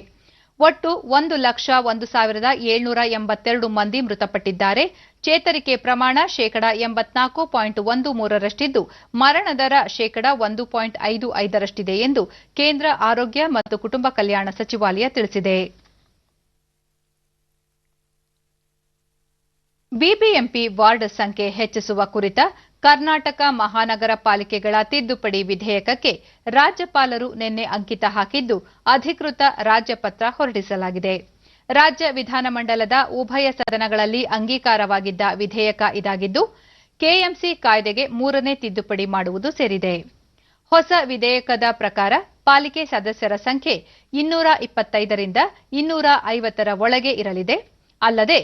ಒಟ್ಟು 1,01,782 ಮಂದಿ ಮೃತಪಟ್ಟಿದ್ದಾರೆ. ಚೇತರಿಕೆ ಪ್ರಮಾಣ 84.13% ಮರಣ ದರ 1.55% ಎಂದು ಕೇಂದ್ರ ಆರೋಗ್ಯ ಮತ್ತು ಕುಟುಂಬ ಕಲ್ಯಾಣ ಸಚಿವಾಲಯ ತಿಳಿಸಿದೆ. ಬಿಬಿಎಂಪಿ ವಾರ್ಡ್ ಸಂಖ್ಯೆ ಹೆಚ್ಚಿಸುವ ಕುರಿತ ಕರ್ನಾಟಕ ಮಹಾನಗರ ಪಾಲಿಕೆಗಳ ತಿದ್ದುಪಡಿ ವಿಧೇಯಕಕ್ಕೆ ರಾಜ್ಯಪಾಲರು ನಿನ್ನೆ ಅಂಕಿತ ಹಾಕಿದ್ದು, ಅಧಿಕೃತ ರಾಜ್ಯಪತ್ರ ಹೊರಡಿಸಲಾಗಿದೆ. ರಾಜ್ಯ ವಿಧಾನಮಂಡಲದ ಉಭಯ ಸದನಗಳಲ್ಲಿ ಅಂಗೀಕಾರವಾಗಿದ್ದ ವಿಧೇಯಕ ಇದಾಗಿದ್ದು, ಕೆಎಂಸಿ ಕಾಯ್ದೆಗೆ 3ನೇ ತಿದ್ದುಪಡಿ ಮಾಡುವುದು ಸೇರಿದೆ. ಹೊಸ ವಿಧೇಯಕದ ಪ್ರಕಾರ ಪಾಲಿಕೆ ಸದಸ್ಯರ ಸಂಖ್ಯೆ 225ರಿಂದ 250ರ ಒಳಗೆ ಇರಲಿದೆ. ಅಲ್ಲದೆ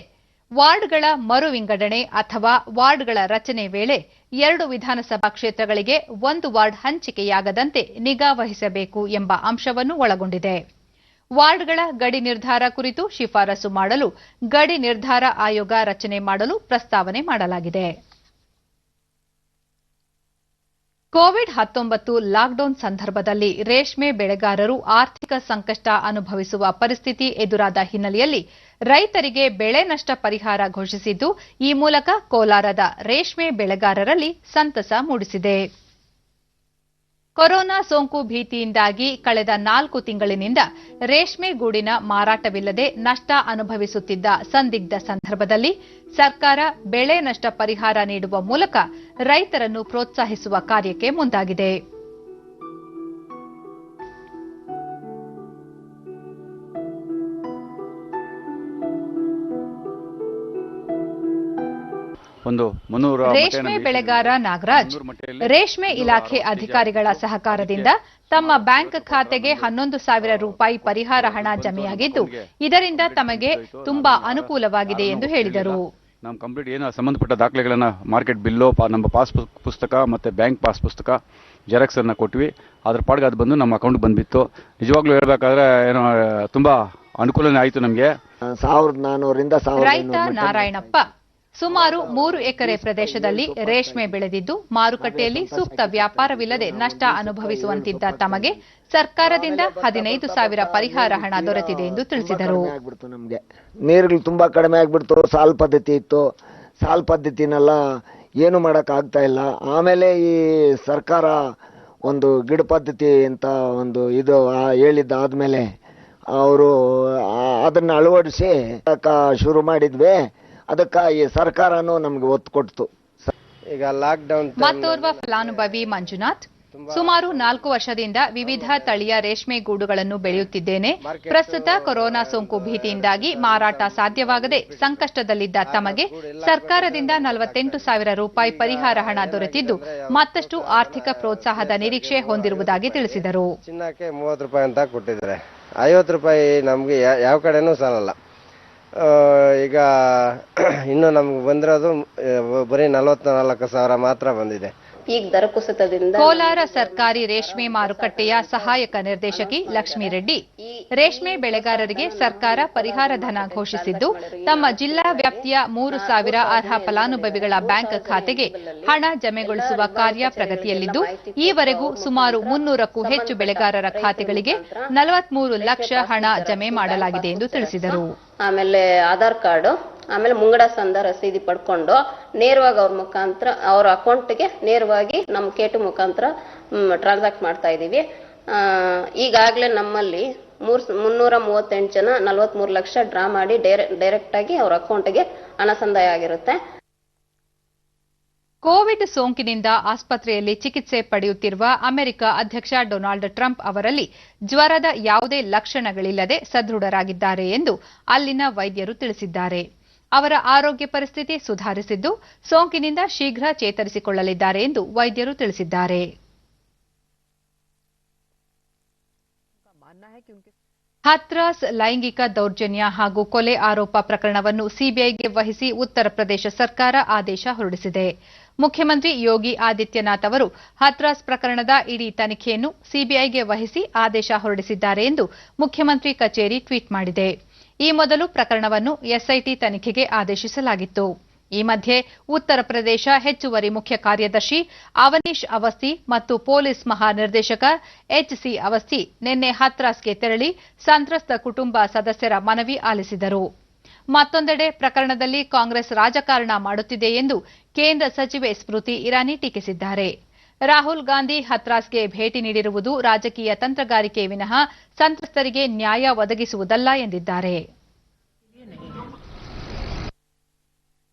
ವಾರ್ಡ್ಗಳ ಮರು ವಿಂಗಡಣೆ ಅಥವಾ ವಾರ್ಡ್ಗಳ ರಚನೆ ವೇಳೆ 2 ವಿಧಾನಸಭಾ ಕ್ಷೇತ್ರಗಳಿಗೆ 1 ವಾರ್ಡ್ ಹಂಚಿಕೆಯಾಗದಂತೆ ನಿಗಾ ವಹಿಸಬೇಕು ಎಂಬ ಅಂಶವನ್ನು ಒಳಗೊಂಡಿದೆ. ವಾರ್ಡ್ಗಳ ಗಡಿ ನಿರ್ಧಾರ ಕುರಿತು ಶಿಫಾರಸು ಮಾಡಲು ಗಡಿ ನಿರ್ಧಾರ ಆಯೋಗ ರಚನೆ ಮಾಡಲು ಪ್ರಸ್ತಾವನೆ ಮಾಡಲಾಗಿದೆ. ಕೋವಿಡ್-19 ಲಾಕ್ಡೌನ್ ಸಂದರ್ಭದಲ್ಲಿ ರೇಷ್ಮೆ ಬೆಳೆಗಾರರು ಆರ್ಥಿಕ ಸಂಕಷ್ಟ ಅನುಭವಿಸುವ ಪರಿಸ್ಥಿತಿ ಎದುರಾದ ಹಿನ್ನೆಲೆಯಲ್ಲಿ ರೈತರಿಗೆ ಬೆಳೆ ನಷ್ಟ ಪರಿಹಾರ ಘೋಷಿಸಿದ್ದು, ಈ ಮೂಲಕ ಕೋಲಾರದ ರೇಷ್ಮೆ ಬೆಳೆಗಾರರಲ್ಲಿ ಸಂತಸ ಮೂಡಿಸಿದೆ. ಕೊರೋನಾ ಸೋಂಕು ಭೀತಿಯಿಂದಾಗಿ ಕಳೆದ 4 ತಿಂಗಳಿನಿಂದ ರೇಷ್ಮೆ ಗೂಡಿನ ಮಾರಾಟವಿಲ್ಲದೆ ನಷ್ಟ ಅನುಭವಿಸುತ್ತಿದ್ದ ಸಂದಿಗ್ಧ ಸಂದರ್ಭದಲ್ಲಿ ಸರ್ಕಾರ ಬೆಳೆ ನಷ್ಟ ಪರಿಹಾರ ನೀಡುವ ಮೂಲಕ ರೈತರನ್ನು ಪ್ರೋತ್ಸಾಹಿಸುವ ಕಾರ್ಯಕ್ಕೆ ಮುಂದಾಗಿದೆ. ರೇಷ್ಮೆ ಬೆಳೆಗಾರ ನಾಗರಾಜ್ ರೇಷ್ಮೆ ಇಲಾಖೆ ಅಧಿಕಾರಿಗಳ ಸಹಕಾರದಿಂದ ತಮ್ಮ ಬ್ಯಾಂಕ್ ಖಾತೆಗೆ 11,000 ರೂಪಾಯಿ ಪರಿಹಾರ ಹಣ ಜಮೆಯಾಗಿದ್ದು, ಇದರಿಂದ ತಮಗೆ ತುಂಬಾ ಅನುಕೂಲವಾಗಿದೆ ಎಂದು ಹೇಳಿದರು. ನಮ್ಮ ಕಂಪ್ಲೀಟ್ ಏನು ಸಂಬಂಧಪಟ್ಟ ದಾಖಲೆಗಳನ್ನ ಮಾರ್ಕೆಟ್ ಬಿಲ್ಲು, ನಮ್ಮ ಪಾಸ್ ಪುಸ್ತಕ ಮತ್ತೆ ಬ್ಯಾಂಕ್ ಪಾಸ್ ಪುಸ್ತಕ ಜೆರಾಕ್ಸ್ ಅನ್ನ ಕೊಟ್ವಿ. ಅದ್ರ ಪಾಡ್ಗೆ ಅದು ಬಂದು ನಮ್ಮ ಅಕೌಂಟ್ ಬಂದ್ಬಿತ್ತು. ನಿಜವಾಗ್ಲೂ ಹೇಳ್ಬೇಕಾದ್ರೆ ಏನೋ ತುಂಬಾ ಅನುಕೂಲನೇ ಆಯಿತು ನಮಗೆ. 1,400 ರೈತ ನಾರಾಯಣಪ್ಪ ಸುಮಾರು 3 ಎಕರೆ ಪ್ರದೇಶದಲ್ಲಿ ರೇಷ್ಮೆ ಬೆಳೆದಿದ್ದು, ಮಾರುಕಟ್ಟೆಯಲ್ಲಿ ಸೂಕ್ತ ವ್ಯಾಪಾರವಿಲ್ಲದೆ ನಷ್ಟ ಅನುಭವಿಸುವಂತಿದ್ದ ತಮಗೆ ಸರ್ಕಾರದಿಂದ 15,000 ಪರಿಹಾರ ಹಣ ದೊರೆತಿದೆ ಎಂದು ತಿಳಿಸಿದರು. ನಮಗೆ ನೀರುಗಳು ತುಂಬಾ ಕಡಿಮೆ ಆಗ್ಬಿಡ್ತು. ಸಾಲ್ ಪದ್ಧತಿ ಇತ್ತು. ಸಾಲ್ ಪದ್ಧತಿನೆಲ್ಲ ಏನು ಮಾಡಕ್ ಆಗ್ತಾ ಇಲ್ಲ. ಆಮೇಲೆ ಈ ಸರ್ಕಾರ ಒಂದು ಗಿಡ ಪದ್ಧತಿ ಅಂತ ಒಂದು ಇದು ಹೇಳಿದ್ದಾದ್ಮೇಲೆ ಅವರು ಅದನ್ನ ಅಳವಡಿಸಿ ಶುರು ಮಾಡಿದ್ವಿ. ಅದಕ್ಕೆ ಈ ಸರ್ಕಾರನೂ ನಮ್ಗೆ ಒತ್ತು ಕೊಡ್ತು. ಈಗ ಲಾಕ್ಡೌನ್ ಮತ್ತೋರ್ವ ಫಲಾನುಭವಿ ಮಂಜುನಾಥ್ ಸುಮಾರು 4 ವರ್ಷದಿಂದ ವಿವಿಧ ತಳಿಯ ರೇಷ್ಮೆ ಗೂಡುಗಳನ್ನು ಬೆಳೆಯುತ್ತಿದ್ದೇನೆ. ಪ್ರಸ್ತುತ ಕೊರೋನಾ ಸೋಂಕು ಭೀತಿಯಿಂದಾಗಿ ಮಾರಾಟ ಸಾಧ್ಯವಾಗದೆ ಸಂಕಷ್ಟದಲ್ಲಿದ್ದ ತಮಗೆ ಸರ್ಕಾರದಿಂದ 48,000 ರೂಪಾಯಿ ಪರಿಹಾರ ಹಣ ದೊರೆತಿದ್ದು, ಮತ್ತಷ್ಟು ಆರ್ಥಿಕ ಪ್ರೋತ್ಸಾಹದ ನಿರೀಕ್ಷೆ ಹೊಂದಿರುವುದಾಗಿ ತಿಳಿಸಿದರು. ಚಿನ್ನಕ್ಕೆ 30 ರೂಪಾಯಿ ಅಂತ ಕೊಟ್ಟಿದ್ದಾರೆ. 50 ರೂಪಾಯಿ ನಮ್ಗೆ ಯಾವ ಕಡೆನೂ ಸಾಲಲ್ಲ. ಈಗ ಇನ್ನು ನಮ್ಗೆ ಬಂದಿರೋದು ಬರೀ 44,000 ಮಾತ್ರ ಬಂದಿದೆ. ಈಗ ದರ ಕುಸಿತದಿಂದ ಕೋಲಾರ ಸರ್ಕಾರಿ ರೇಷ್ಮೆ ಮಾರುಕಟ್ಟೆಯ ಸಹಾಯಕ ನಿರ್ದೇಶಕಿ ಲಕ್ಷ್ಮೀ ರೆಡ್ಡಿ ರೇಷ್ಮೆ ಬೆಳೆಗಾರರಿಗೆ ಸರ್ಕಾರ ಪರಿಹಾರ ಧನ ಘೋಷಿಸಿದ್ದು, ತಮ್ಮ ಜಿಲ್ಲಾ ವ್ಯಾಪ್ತಿಯ 3,000 ಅರ್ಹ ಫಲಾನುಭವಿಗಳ ಬ್ಯಾಂಕ್ ಖಾತೆಗೆ ಹಣ ಜಮೆಗೊಳಿಸುವ ಕಾರ್ಯ ಪ್ರಗತಿಯಲ್ಲಿದ್ದು, ಈವರೆಗೂ ಸುಮಾರು 300ಕ್ಕೂ ಹೆಚ್ಚು ಬೆಳೆಗಾರರ ಖಾತೆಗಳಿಗೆ 43 ಲಕ್ಷ ಹಣ ಜಮೆ ಮಾಡಲಾಗಿದೆ ಎಂದು ತಿಳಿಸಿದರು. ಆಮೇಲೆ ಆಧಾರ್ ಕಾರ್ಡ್, ಆಮೇಲೆ ಮುಂಗಡ ಸಂದ ರಸೀದಿ ಪಡ್ಕೊಂಡು ನೇರವಾಗಿ ಅವ್ರ ಮುಖಾಂತರ ಅವ್ರ ಅಕೌಂಟ್ಗೆ ನೇರವಾಗಿ ನಮ್ಮ ಕೇಟು ಮುಖಾಂತರ ಟ್ರಾನ್ಸಾಕ್ಟ್ ಮಾಡ್ತಾ ಇದ್ದೀವಿ. ಈಗಾಗಲೇ ನಮ್ಮಲ್ಲಿ 338 ಜನ 43 ಲಕ್ಷ ಡ್ರಾ ಮಾಡಿ ಡೈರೆಕ್ಟ್ ಆಗಿ ಅವ್ರ ಅಕೌಂಟ್ಗೆ ಹಣ ಸಂದಾಯ ಆಗಿರುತ್ತೆ. ಕೋವಿಡ್ ಸೋಂಕಿನಿಂದ ಆಸ್ಪತ್ರೆಯಲ್ಲಿ ಚಿಕಿತ್ಸೆ ಪಡೆಯುತ್ತಿರುವ ಅಮೆರಿಕ ಅಧ್ಯಕ್ಷ ಡೊನಾಲ್ಡ್ ಟ್ರಂಪ್ ಅವರಲ್ಲಿ ಜ್ವರದ ಯಾವುದೇ ಲಕ್ಷಣಗಳಿಲ್ಲದೆ ಸದೃಢರಾಗಿದ್ದಾರೆ ಎಂದು ಅಲ್ಲಿನ ವೈದ್ಯರು ತಿಳಿಸಿದ್ದಾರೆ. ಅವರ ಆರೋಗ್ಯ ಪರಿಸ್ಥಿತಿ ಸುಧಾರಿಸಿದ್ದು, ಸೋಂಕಿನಿಂದ ಶೀಘ್ರ ಚೇತರಿಸಿಕೊಳ್ಳಲಿದ್ದಾರೆ ಎಂದು ವೈದ್ಯರು ತಿಳಿಸಿದ್ದಾರೆ. ಹಥ್ರಾಸ್ ಲೈಂಗಿಕ ದೌರ್ಜನ್ಯ ಹಾಗೂ ಕೊಲೆ ಆರೋಪ ಪ್ರಕರಣವನ್ನು ಸಿಬಿಐಗೆ ವಹಿಸಿ ಉತ್ತರ ಪ್ರದೇಶ ಸರ್ಕಾರ ಆದೇಶ ಹೊರಡಿಸಿದೆ. ಮುಖ್ಯಮಂತ್ರಿ ಯೋಗಿ ಆದಿತ್ಯನಾಥ್ ಅವರು ಹಥ್ರಾಸ್ ಪ್ರಕರಣದ ಇಡೀ ತನಿಖೆಯನ್ನು ಸಿಬಿಐಗೆ ವಹಿಸಿ ಆದೇಶ ಹೊರಡಿಸಿದ್ದಾರೆ ಎಂದು ಮುಖ್ಯಮಂತ್ರಿ ಕಚೇರಿ ಟ್ವೀಟ್ ಮಾಡಿದೆ. ಈ ಮೊದಲು ಪ್ರಕರಣವನ್ನು ಎಸ್ಐಟಿ ತನಿಖೆಗೆ ಆದೇಶಿಸಲಾಗಿತ್ತು. ಈ ಮಧ್ಯೆ ಉತ್ತರ ಪ್ರದೇಶ ಹೆಚ್ಚುವರಿ ಮುಖ್ಯ ಕಾರ್ಯದರ್ಶಿ ಅವನೀಶ್ ಅವಸ್ಥಿ ಮತ್ತು ಪೊಲೀಸ್ ಮಹಾನಿರ್ದೇಶಕ ಎಚ್ಸಿ ಅವಸ್ಥಿ ನಿನ್ನೆ ಹಥ್ರಾಸ್ಗೆ ತೆರಳಿ ಸಂತ್ರಸ್ತ ಕುಟುಂಬ ಸದಸ್ಯರ ಮನವಿ ಆಲಿಸಿದರು. ಮತ್ತೊಂದೆಡೆ ಪ್ರಕರಣದಲ್ಲಿ ಕಾಂಗ್ರೆಸ್ ರಾಜಕಾರಣ ಮಾಡುತ್ತಿದೆ ಎಂದು ಕೇಂದ್ರ ಸಚಿವೆ ಸ್ಮೃತಿ ಇರಾನಿ ಟೀಕಿಸಿದ್ದಾರೆ. ರಾಹುಲ್ ಗಾಂಧಿ ಹಥ್ರಾಸ್ಗೆ ಭೇಟಿ ನೀಡಿರುವುದು ರಾಜಕೀಯ ತಂತ್ರಗಾರಿಕೆ ವಿನಃ ಸಂತ್ರಸ್ತರಿಗೆ ನ್ಯಾಯ ಒದಗಿಸುವುದಲ್ಲ ಎಂದಿದ್ದಾರೆ.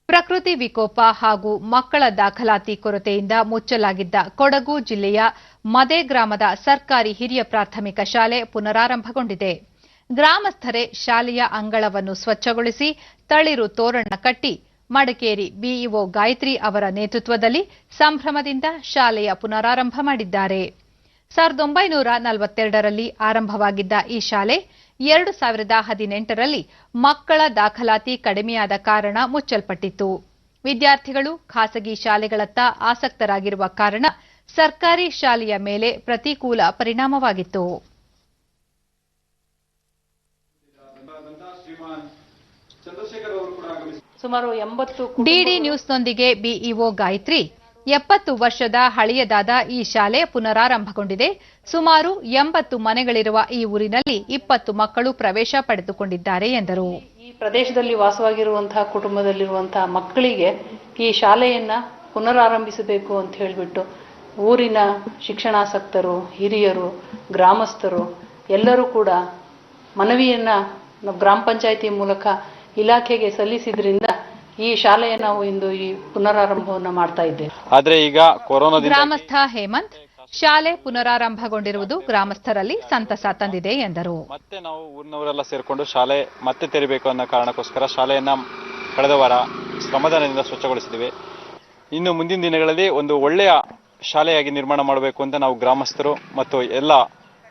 ಪ್ರಕೃತಿ ವಿಕೋಪ ಹಾಗೂ ಮಕ್ಕಳ ದಾಖಲಾತಿ ಕೊರತೆಯಿಂದ ಮುಚ್ಚಲಾಗಿದ್ದ ಕೊಡಗು ಜಿಲ್ಲೆಯ ಮದೆ ಗ್ರಾಮದ ಸರ್ಕಾರಿ ಹಿರಿಯ ಪ್ರಾಥಮಿಕ ಶಾಲೆ ಪುನರಾರಂಭಗೊಂಡಿದೆ. ಗ್ರಾಮಸ್ಥರೇ ಶಾಲೆಯ ಅಂಗಳವನ್ನು ಸ್ವಚ್ಛಗೊಳಿಸಿ ತಳಿರು ತೋರಣ ಕಟ್ಟಿ ಮಡಿಕೇರಿ ಬಿಇಒ ಗಾಯತ್ರಿ ಅವರ ನೇತೃತ್ವದಲ್ಲಿ ಸಂಭ್ರಮದಿಂದ ಶಾಲೆಯ ಪುನರಾರಂಭ ಮಾಡಿದ್ದಾರೆ. 1942ರಲ್ಲಿ ಆರಂಭವಾಗಿದ್ದ ಈ ಶಾಲೆ 2018ರಲ್ಲಿ ಮಕ್ಕಳ ದಾಖಲಾತಿ ಕಡಿಮೆಯಾದ ಕಾರಣ ಮುಚ್ಚಲ್ಪಟ್ಟಿತ್ತು. ವಿದ್ಯಾರ್ಥಿಗಳು ಖಾಸಗಿ ಶಾಲೆಗಳತ್ತ ಆಸಕ್ತರಾಗಿರುವ ಕಾರಣ ಸರ್ಕಾರಿ ಶಾಲೆಯ ಮೇಲೆ ಪ್ರತಿಕೂಲ ಪರಿಣಾಮವಾಗಿತ್ತು. ಡಿಡಿ ನ್ಯೂಸ್ನೊಂದಿಗೆ ಬಿಇಒ ಗಾಯತ್ರಿ 70 ವರ್ಷದ ಹಳೆಯದಾದ ಈ ಶಾಲೆ ಪುನರಾರಂಭಗೊಂಡಿದೆ. ಸುಮಾರು 80 ಮನೆಗಳಿರುವ ಈ ಊರಿನಲ್ಲಿ 20 ಮಕ್ಕಳು ಪ್ರವೇಶ ಪಡೆದುಕೊಂಡಿದ್ದಾರೆ ಎಂದರು. ಈ ಪ್ರದೇಶದಲ್ಲಿ ವಾಸವಾಗಿರುವಂತಹ ಕುಟುಂಬದಲ್ಲಿರುವಂತಹ ಮಕ್ಕಳಿಗೆ ಈ ಶಾಲೆಯನ್ನ ಪುನರಾರಂಭಿಸಬೇಕು ಅಂತ ಹೇಳಿಬಿಟ್ಟು ಊರಿನ ಶಿಕ್ಷಣಾಸಕ್ತರು, ಹಿರಿಯರು, ಗ್ರಾಮಸ್ಥರು ಎಲ್ಲರೂ ಕೂಡ ಮನವಿಯನ್ನು ಗ್ರಾಮ ಪಂಚಾಯಿತಿ ಮೂಲಕ ಇಲಾಖೆಗೆ ಸಲ್ಲಿಸಿದ್ರಿಂದ ಈ ಶಾಲೆಯ ನಾವು ಇಂದು ಈ ಪುನರಾರಂಭವನ್ನು ಮಾಡ್ತಾ ಇದ್ದೇವೆ. ಆದ್ರೆ ಈಗ ಕೊರೋನಾದಿಂದ ಗ್ರಾಮಸ್ಥ ಹೇಮಂತ್, ಶಾಲೆ ಪುನರಾರಂಭಗೊಂಡಿರುವುದು ಗ್ರಾಮಸ್ಥರಲ್ಲಿ ಸಂತಸ ತಂದಿದೆ ಎಂದರು. ಮತ್ತೆ ನಾವು ಊರಿನವರೆಲ್ಲ ಸೇರ್ಕೊಂಡು ಶಾಲೆ ಮತ್ತೆ ತೆರಿಬೇಕು ಅನ್ನೋ ಕಾರಣಕ್ಕೋಸ್ಕರ ಶಾಲೆಯನ್ನ ಕಳೆದ ವಾರ ಶ್ರಮದಾನದಿಂದ ಸ್ವಚ್ಛಗೊಳಿಸಿದ್ದೀವಿ. ಇನ್ನು ಮುಂದಿನ ದಿನಗಳಲ್ಲಿ ಒಂದು ಒಳ್ಳೆಯ ಶಾಲೆಯಾಗಿ ನಿರ್ಮಾಣ ಮಾಡಬೇಕು ಅಂತ ನಾವು ಗ್ರಾಮಸ್ಥರು ಮತ್ತು ಎಲ್ಲ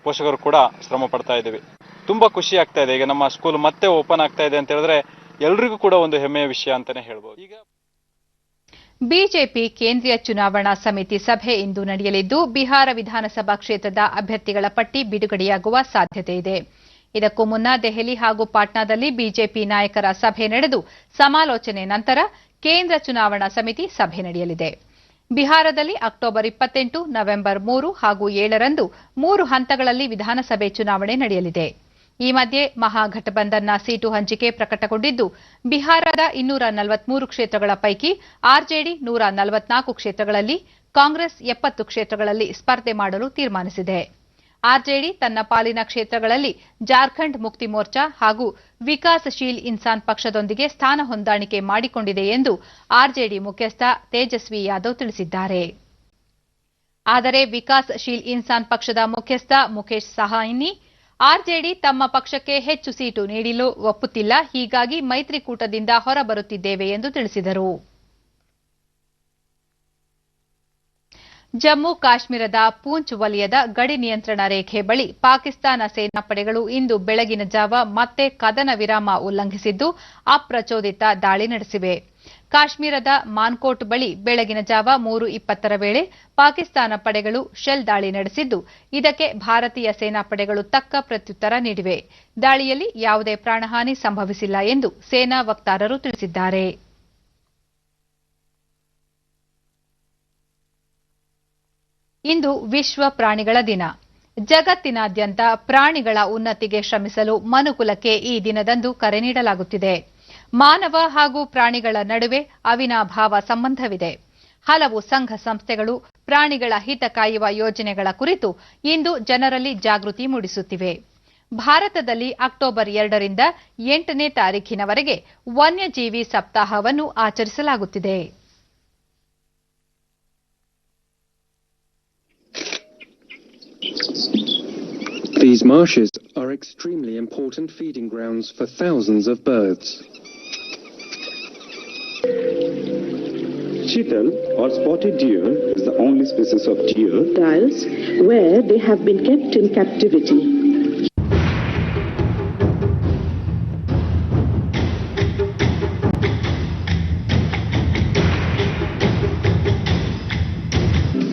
ಪೋಷಕರು ಕೂಡ ಶ್ರಮ ಪಡ್ತಾ ಇದ್ದೀವಿ. ತುಂಬಾ ಖುಷಿ ಆಗ್ತಾ ಇದೆ. ಈಗ ನಮ್ಮ ಸ್ಕೂಲ್ ಮತ್ತೆ ಓಪನ್ ಆಗ್ತಾ ಇದೆ ಅಂತ ಹೇಳಿದ್ರೆ ಎಲ್ರಿಗೂ ಕೂಡ ಒಂದು ಹೆಮ್ಮೆಯ ವಿಷಯ ಅಂತಾನೆ ಹೇಳ್ಬೋದು. ಈಗ ಬಿಜೆಪಿ ಕೇಂದ್ರೀಯ ಚುನಾವಣಾ ಸಮಿತಿ ಸಭೆ ಇಂದು ನಡೆಯಲಿದ್ದು, ಬಿಹಾರ ವಿಧಾನಸಭಾ ಕ್ಷೇತ್ರದ ಅಭ್ಯರ್ಥಿಗಳ ಪಟ್ಟಿ ಬಿಡುಗಡೆಯಾಗುವ ಸಾಧ್ಯತೆ ಇದೆ. ಇದಕ್ಕೂ ಮುನ್ನ ದೆಹಲಿ ಹಾಗೂ ಪಾಟ್ನಾದಲ್ಲಿ ಬಿಜೆಪಿ ನಾಯಕರ ಸಭೆ ನಡೆದು ಸಮಾಲೋಚನೆ ನಂತರ ಕೇಂದ್ರ ಚುನಾವಣಾ ಸಮಿತಿ ಸಭೆ ನಡೆಯಲಿದೆ. ಬಿಹಾರದಲ್ಲಿ ಅಕ್ಟೋಬರ್ 28, ನವೆಂಬರ್ 3 ಹಾಗೂ 7ರಂದು 3 ಹಂತಗಳಲ್ಲಿ ವಿಧಾನಸಭೆ ಚುನಾವಣೆ ನಡೆಯಲಿದೆ. ಈ ಮಧ್ಯೆ ಮಹಾಗಠಬಂಧನ್ನ ಸೀಟು ಹಂಚಿಕೆ ಪ್ರಕಟಗೊಂಡಿದ್ದು, ಬಿಹಾರದ 243 ಕ್ಷೇತ್ರಗಳ ಪೈಕಿ ಆರ್ಜೆಡಿ 144 ಕ್ಷೇತ್ರಗಳಲ್ಲಿ, ಕಾಂಗ್ರೆಸ್ 70 ಕ್ಷೇತ್ರಗಳಲ್ಲಿ ಸ್ಪರ್ಧೆ ಮಾಡಲು ತೀರ್ಮಾನಿಸಿದೆ. ಆರ್ಜೆಡಿ ತನ್ನ ಪಾಲಿನ ಕ್ಷೇತ್ರಗಳಲ್ಲಿ ಜಾರ್ಖಂಡ್ ಮುಕ್ತಿ ಮೋರ್ಚಾ ಹಾಗೂ ವಿಕಾಸಶೀಲ್ ಇನ್ಸಾನ್ ಪಕ್ಷದೊಂದಿಗೆ ಸ್ಥಾನ ಹೊಂದಾಣಿಕೆ ಮಾಡಿಕೊಂಡಿದೆ ಎಂದು ಆರ್ಜೆಡಿ ಮುಖ್ಯಸ್ಥ ತೇಜಸ್ವಿ ಯಾದವ್ ತಿಳಿಸಿದ್ದಾರೆ. ಆದರೆ ವಿಕಾಸಶೀಲ್ ಇನ್ಸಾನ್ ಪಕ್ಷದ ಮುಖ್ಯಸ್ಥ ಮುಖೇಶ್ ಸಹಾನಿ ಆರ್ಜೆಡಿ ತಮ್ಮ ಪಕ್ಷಕ್ಕೆ ಹೆಚ್ಚು ಸೀಟು ನೀಡಲು ಒಪ್ಪುತ್ತಿಲ್ಲ, ಹೀಗಾಗಿ ಮೈತ್ರಿಕೂಟದಿಂದ ಹೊರಬರುತ್ತಿದ್ದೇವೆ ಎಂದು ತಿಳಿಸಿದರು. ಜಮ್ಮು ಕಾಶ್ಮೀರದ ಪೂಂಚ್ ವಲಯದ ಗಡಿ ನಿಯಂತ್ರಣ ರೇಖೆ ಬಳಿ ಪಾಕಿಸ್ತಾನ ಸೇನಾಪಡೆಗಳು ಇಂದು ಬೆಳಗಿನ ಜಾವ ಮತ್ತೆ ಕದನ ವಿರಾಮ ಉಲ್ಲಂಘಿಸಿದ್ದು ಅಪ್ರಚೋದಿತ ದಾಳಿ ನಡೆಸಿವೆ. ಕಾಶ್ಮೀರದ ಮಾನ್ಕೋಟ್ ಬಳಿ ಬೆಳಗಿನ ಜಾವ 3:20 ವೇಳೆ ಪಾಕಿಸ್ತಾನ ಪಡೆಗಳು ಶೆಲ್ ದಾಳಿ ನಡೆಸಿದ್ದು, ಇದಕ್ಕೆ ಭಾರತೀಯ ಸೇನಾಪಡೆಗಳು ತಕ್ಕ ಪ್ರತ್ಯುತ್ತರ ನೀಡಿವೆ. ದಾಳಿಯಲ್ಲಿ ಯಾವುದೇ ಪ್ರಾಣಹಾನಿ ಸಂಭವಿಸಿಲ್ಲ ಎಂದು ಸೇನಾ ವಕ್ತಾರರು ತಿಳಿಸಿದ್ದಾರೆ. ಇಂದು ವಿಶ್ವ ಪ್ರಾಣಿಗಳ ದಿನ. ಜಗತ್ತಿನಾದ್ಯಂತ ಪ್ರಾಣಿಗಳ ಉನ್ನತಿಗೆ ಶ್ರಮಿಸಲು ಮನುಕುಲಕ್ಕೆ ಈ ದಿನದಂದು ಕರೆ ನೀಡಲಾಗುತ್ತಿದೆ. ಮಾನವ ಹಾಗೂ ಪ್ರಾಣಿಗಳ ನಡುವೆ ಅವಿನಾಭಾವ ಸಂಬಂಧವಿದೆ. ಹಲವು ಸಂಘ ಸಂಸ್ಥೆಗಳು ಪ್ರಾಣಿಗಳ ಹಿತ ಕಾಯುವ ಯೋಜನೆಗಳ ಕುರಿತು ಇಂದು ಜನರಲ್ಲಿ ಜಾಗೃತಿ ಮೂಡಿಸುತ್ತಿವೆ. ಭಾರತದಲ್ಲಿ ಅಕ್ಟೋಬರ್ 2ರಿಂದ 8ನೇ ತಾರೀಖಿನವರೆಗೆ ವನ್ಯಜೀವಿ ಸಪ್ತಾಹವನ್ನು ಆಚರಿಸಲಾಗುತ್ತಿದೆ. These marshes are extremely important feeding grounds for thousands of birds. Chital or spotted deer is the only species of deer where they have been kept in captivity.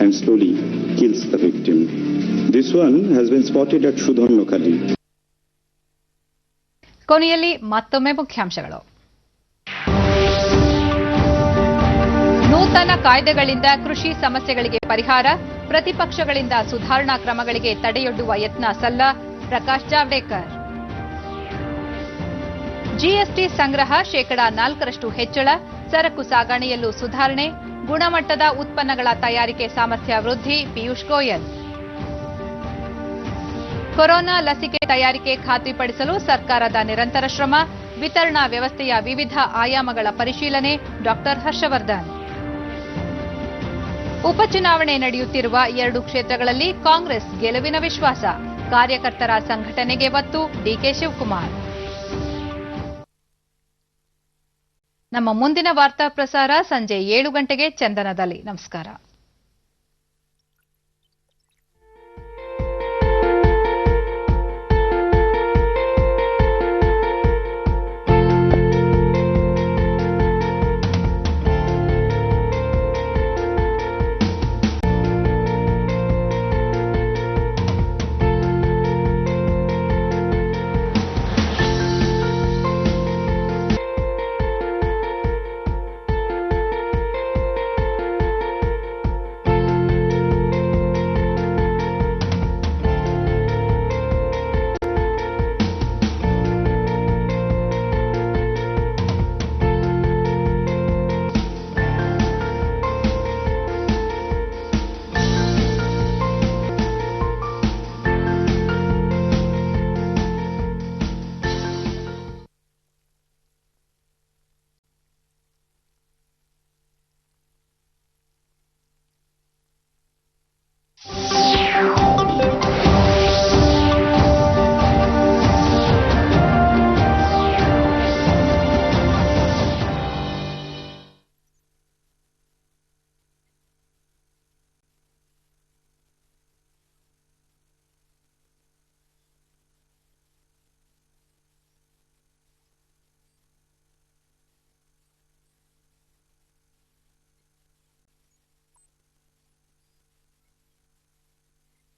And slowly kills the victim. This one has been spotted at Shudhan locally. ಕೊನೆಯಲ್ಲಿ ಮತ್ತೊಮ್ಮೆ ಮುಖ್ಯಾಂಶಗಳು. ನೂತನ ಕಾಯ್ದೆಗಳಿಂದ ಕೃಷಿ ಸಮಸ್ಯೆಗಳಿಗೆ ಪರಿಹಾರ, ಪ್ರತಿಪಕ್ಷಗಳಿಂದ ಸುಧಾರಣಾ ಕ್ರಮಗಳಿಗೆ ತಡೆಯೊಡ್ಡುವ ಯತ್ನ ಸಲ್ಲ, ಪ್ರಕಾಶ್ ಜಾವಡೇಕರ್. ಜಿಎಸ್ಟಿ ಸಂಗ್ರಹ 4% ಹೆಚ್ಚಳ, ಸರಕು ಸಾಗಣೆಯಲ್ಲೂ ಸುಧಾರಣೆ, ಗುಣಮಟ್ಟದ ಉತ್ಪನ್ನಗಳ ತಯಾರಿಕೆ ಸಾಮರ್ಥ್ಯ ವೃದ್ಧಿ, ಪಿಯೂಷ್ ಗೋಯಲ್. ಕೊರೋನಾ ಲಸಿಕೆ ತಯಾರಿಕೆ ಖಾತ್ರಿಪಡಿಸಲು ಸರ್ಕಾರದ ನಿರಂತರ ಶ್ರಮ, ವಿತರಣಾ ವ್ಯವಸ್ಥೆಯ ವಿವಿಧ ಆಯಾಮಗಳ ಪರಿಶೀಲನೆ, ಡಾ ಹರ್ಷವರ್ಧನ್. ಉಪಚುನಾವಣೆ ನಡೆಯುತ್ತಿರುವ 2 ಕ್ಷೇತ್ರಗಳಲ್ಲಿ ಕಾಂಗ್ರೆಸ್ ಗೆಲುವಿನ ವಿಶ್ವಾಸ, ಕಾರ್ಯಕರ್ತರ ಸಂಘಟನೆಗೆ ಒತ್ತು, ಡಿಕೆ ಶಿವಕುಮಾರ್. ನಮ್ಮ ಮುಂದಿನ ವಾರ್ತಾ ಪ್ರಸಾರ ಸಂಜೆ 7 ಗಂಟೆಗೆ ಚಂದನದಲ್ಲಿ. ನಮಸ್ಕಾರ.